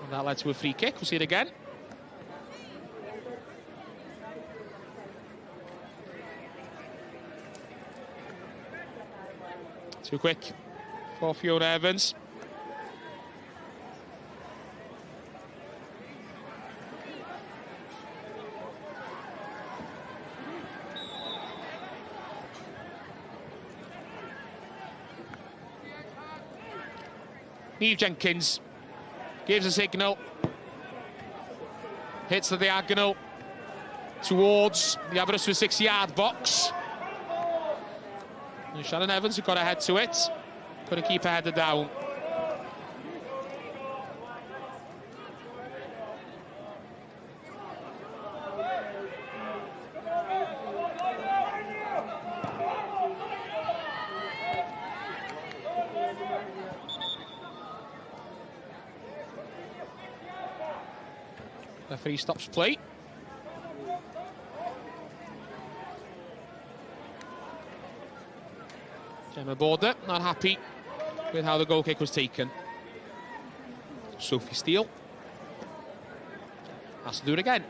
And that led to a free kick. We'll see it again. Too quick for Fiona Evans. Neve Jenkins gives a signal. Hits the diagonal towards the Aberystwyth 6-yard box. And Sharon Evans, who got a head to it, couldn't keep her header down. Referee stops play. Gemma Border not happy with how the goal kick was taken. Sophie Steele has to do it again.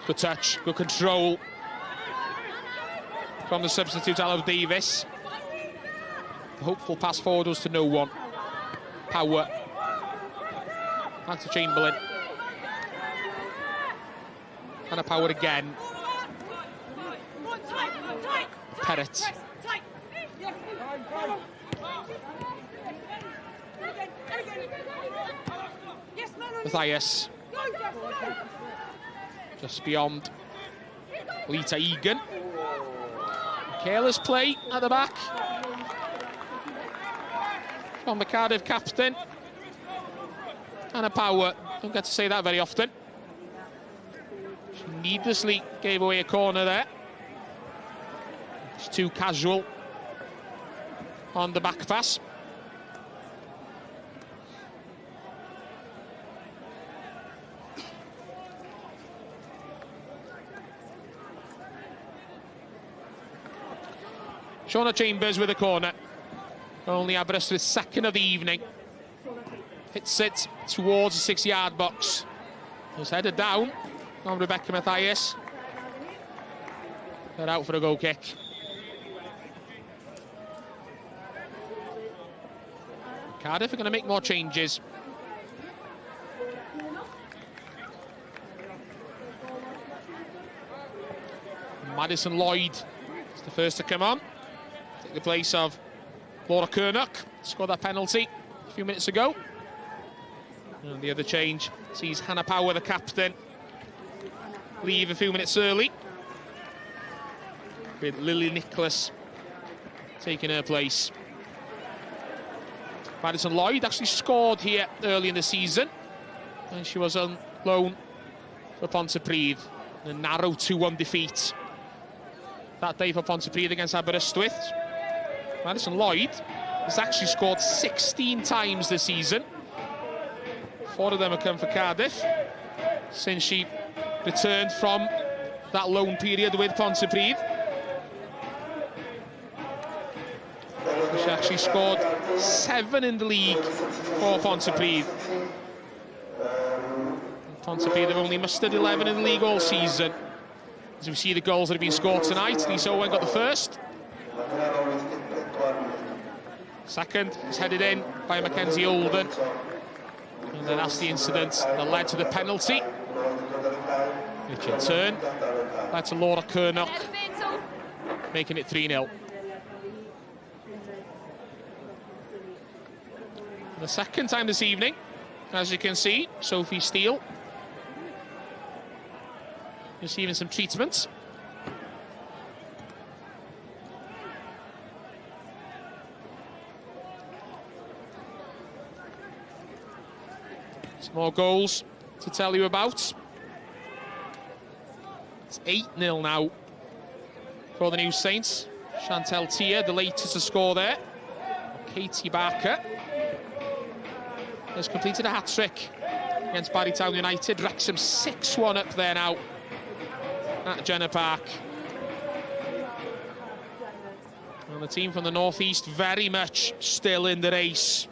Good touch, good control from the substitute Olive Davis. The hopeful pass forward was to no one. Power. Back to Chamberlain. And a Power again. Parrott. Matthias. Just beyond Lita Egan. Careless play at the back from the Cardiff captain. And a Power. Don't get to say that very often. She needlessly gave away a corner there. It's too casual on the back pass. Shauna Chambers with a corner. Only Aberystwyth's second of the evening. Hits it towards the 6-yard box. Was headed down on Rebecca Matthias. They're out for a goal kick. Cardiff are going to make more changes. Madison Lloyd is the first to come on. Take the place of Laura Kernock. Scored that penalty a few minutes ago. And the other change sees Hannah Power, the captain, leave a few minutes early, with Lily Nicholas taking her place. Madison Lloyd actually scored here early in the season, and she was on loan for Pontypridd. A narrow 2-1 defeat that day for Pontypridd against Aberystwyth. Madison Lloyd has actually scored 16 times this season. 4 of them have come for Cardiff since she returned from that loan period with Pontypridd. She actually scored 7 in the league for Pontypridd. Pontypridd have only mustered 11 in the league all season. As we see the goals that have been scored tonight, Lisa Owen got the first. Second is headed in by Mackenzie Olden. And then that's the incident that led to the penalty, which in turn led to Laura Kernock making it 3-0. The second time this evening, as you can see, Sophie Steele receiving some treatment. Some more goals to tell you about. It's 8-0 now for the New Saints. Chantel Tia, the latest to score there. Katie Barker has completed a hat-trick against Barrytown United. Wrexham 6-1 up there now at Jenner Park. And the team from the northeast very much still in the race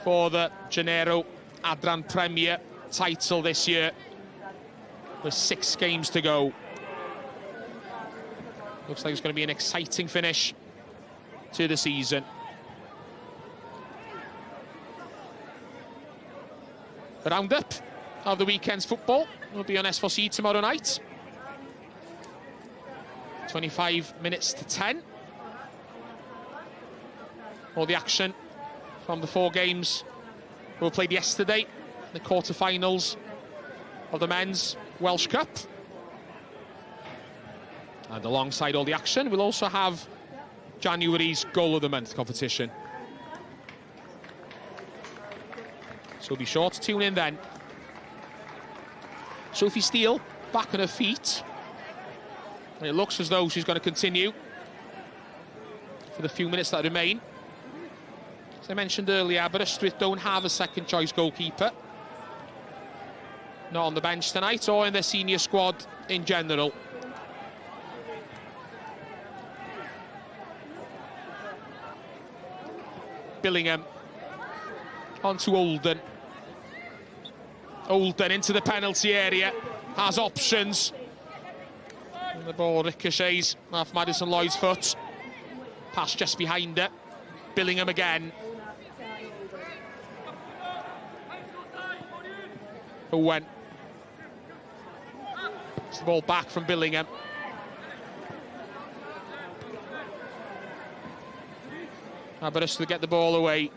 for the Genero Adran Premier title this year, with 6 games to go. Looks like it's going to be an exciting finish to the season. The roundup of the weekend's football will be on S4C tomorrow night. 25 minutes to 10. All the action from the 4 games we played yesterday, the quarter-finals of the Men's Welsh Cup. And alongside all the action, we'll also have January's Goal of the Month competition. So be sure to tune in then. Sophie Steele back on her feet. And it looks as though she's going to continue for the few minutes that remain. As I mentioned earlier, Aberystwyth don't have a second choice goalkeeper. Not on the bench tonight or in their senior squad in general. Billingham onto Oldham. Oldham into the penalty area, has options. And the ball ricochets off Madison Lloyd's foot. Pass just behind her. Billingham again. Owen. It's the ball back from Billingham. Aberystwyth get the ball away.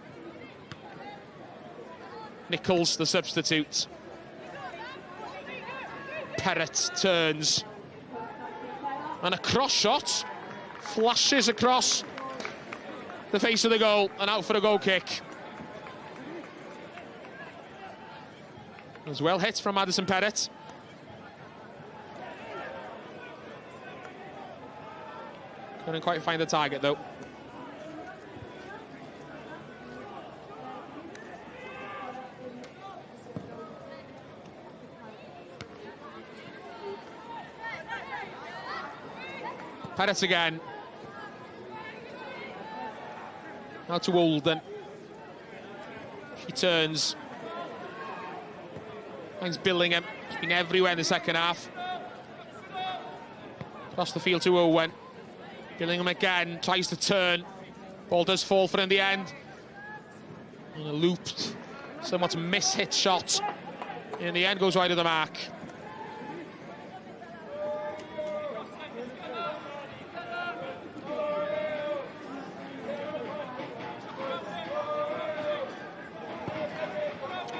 Nichols, the substitute. Perrott turns. And a cross shot. Flashes across the face of the goal and out for a goal kick. It was well hit from Madison Perrott. Couldn't quite find the target though. Perrott again. Now to Oldham. She turns. Finds Billingham. She's been everywhere in the second half. Across the field to Owen. Billingham again. Tries to turn. Ball does fall for in the end. And a looped, somewhat miss-hit shot. In the end goes wide of the mark.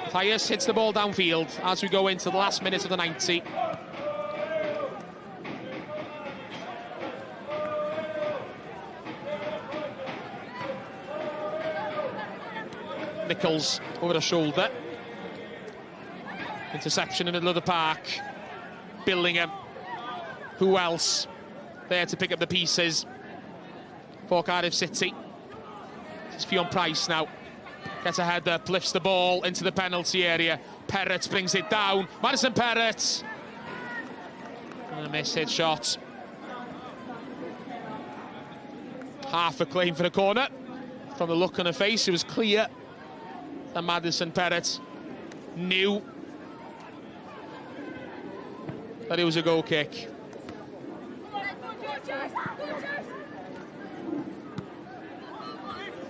Thias hits the ball downfield as we go into the last minute of the 90. Nichols over the shoulder. Interception in the middle of the park. Billingham. Who else there to pick up the pieces for Cardiff City? It's Fionn Price now. Gets a head up, lifts the ball into the penalty area. Perrott brings it down. Madison Perrott. And a miss-hit shot. Half a claim for the corner. From the look on her face, it was clear that Madison Perrott knew that it was a goal kick.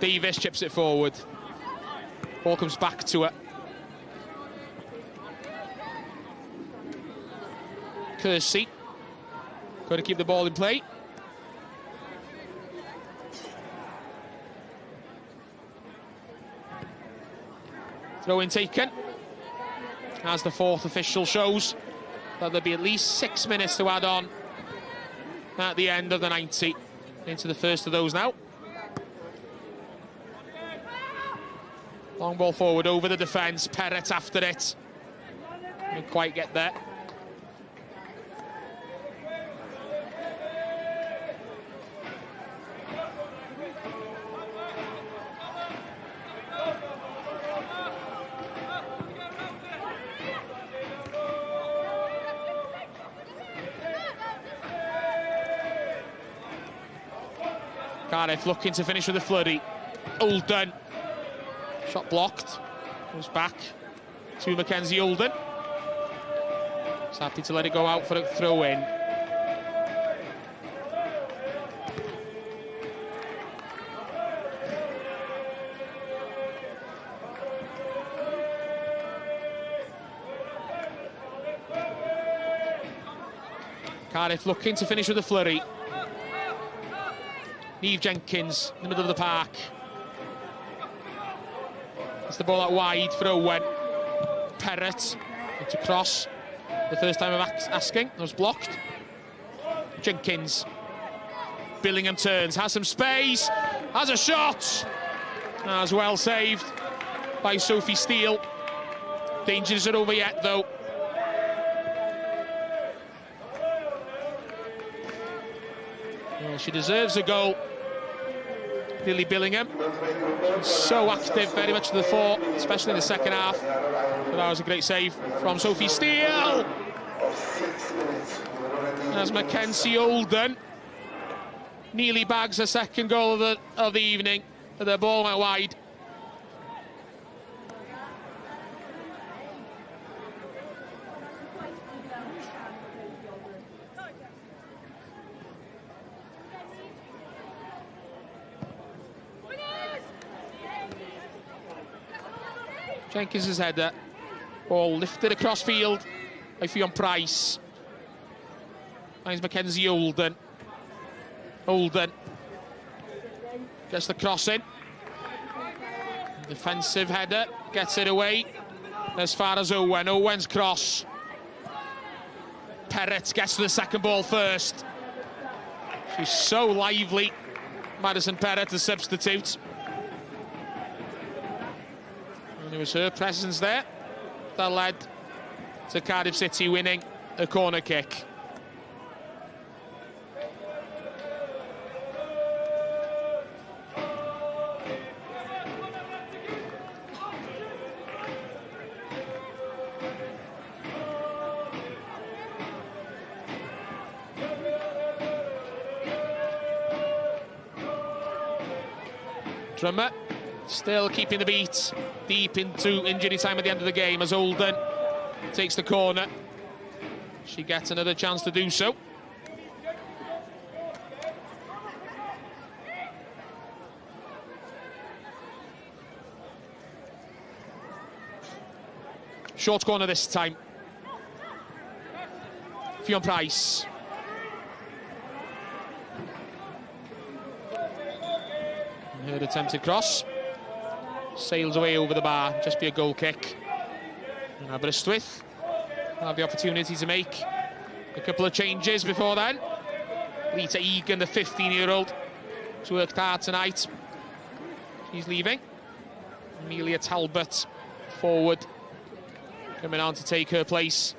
Davis chips it forward. Ball comes back to her. Kersey going to keep the ball in play. Throw in taken, as the 4th official shows. that there'll be at least 6 minutes to add on at the end of the 90. Into the first of those now. Long ball forward over the defence. Perrett after it. Didn't quite get there. Cardiff looking to finish with a flurry. Olden. Shot blocked. Goes back to Mackenzie Olden. He's happy to let it go out for a throw in. Cardiff looking to finish with a flurry. Neve Jenkins in the middle of the park. It's the ball out wide for Owen. Perrett into cross. The first time of asking, it was blocked. Jenkins. Billingham turns, has some space, has a shot. As well saved by Sophie Steele. Danger isn't over yet though. Well, she deserves a goal. Lily Billingham, so active, very much to the fore, especially in the second half. But that was a great save from Sophie Steele. As Mackenzie Olden nearly bags her second goal of the evening, but the ball went wide. Jenkins' header, ball lifted across field by Fionn Price. Finds Mackenzie Olden. Olden gets the cross in. Defensive header, gets it away as far as Owen. Owen's cross. Perrett gets to the second ball first. She's so lively, Madison Perrett, the substitute. And it was her presence there that led to Cardiff City winning a corner kick. Drummer still keeping the beat deep into injury time at the end of the game as Olden takes the corner. She gets another chance to do so. Short corner this time. Fionn Price. Her attempted cross sails away over the bar, just be a goal kick. And Aberystwyth have the opportunity to make a couple of changes before then. Lita Egan, the 15-year-old, has worked hard tonight. She's leaving. Amelia Talbot forward, coming on to take her place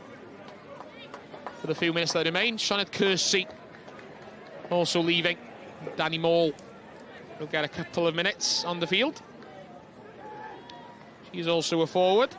for the few minutes that remain. Sinead Kersey also leaving. Danny Maul will get a couple of minutes on the field. She's also a forward.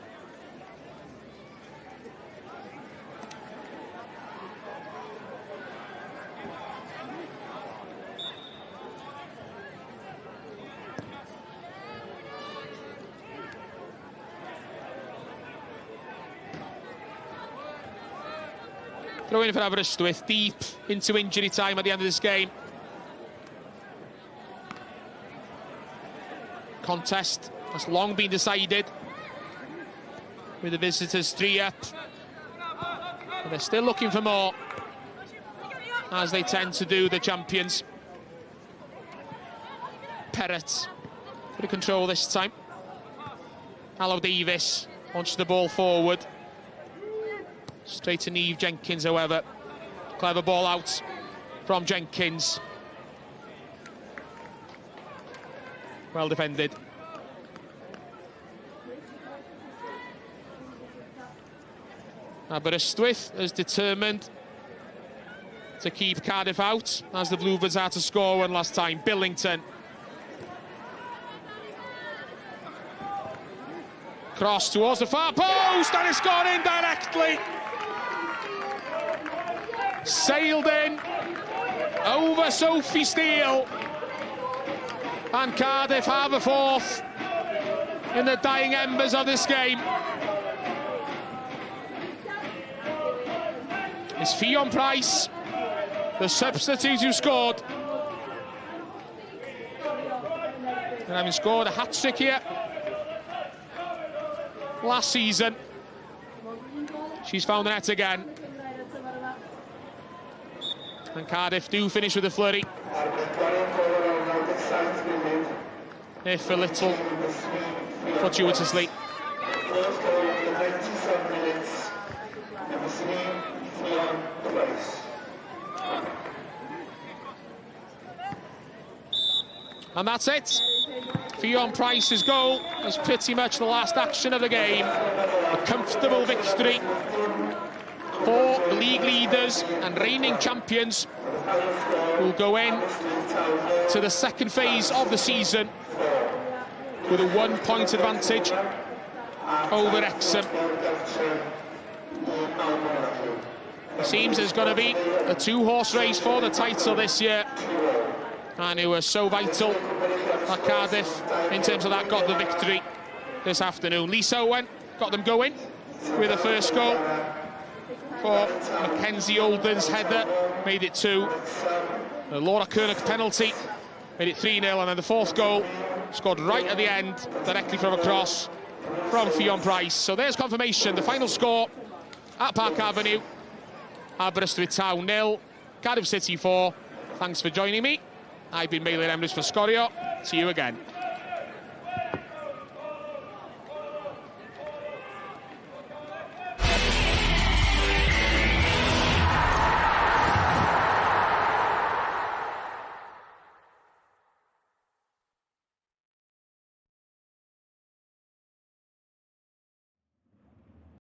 Throw in for Aberystwyth, deep into injury time at the end of this game. Contest has long been decided with the visitors 3 up, but they're still looking for more, as they tend to do, the champions. Perrett for the control this time. Allo Davis launches the ball forward. Straight to Neve Jenkins, however. Clever ball out from Jenkins. Well defended. Aberystwyth is determined to keep Cardiff out, as the Bluebirds had to score one last time. Billington. Cross towards the far post, and it's gone in directly. Sailed in over Sophie Steele. And Cardiff have a fourth in the dying embers of this game. It's Ffion Price, the substitute who scored. And having scored a hat-trick here last season, she's found the net again. And Cardiff do finish with a flurry, if a little fortuitously. And that's it. Ffion Price's goal is pretty much the last action of the game. A comfortable victory for the league leaders and reigning champions, who go in to the second phase of the season with a 1-point advantage over Wrexham. It seems there's going to be a 2-horse race for the title this year, and it was so vital that Cardiff, in terms of that, got the victory this afternoon. Lisa Owen got them going with the first goal, for Mackenzie Olden's header made it 2. The Laura Kernock penalty made it 3-0, and then the fourth goal scored right at the end, directly from a cross from Ffion Price. So there's confirmation. The final score at Park Avenue: Aberystwyth Town 0, Cardiff City 4. Thanks for joining me. I've been Meilir Emrys for Sgorio. See you again.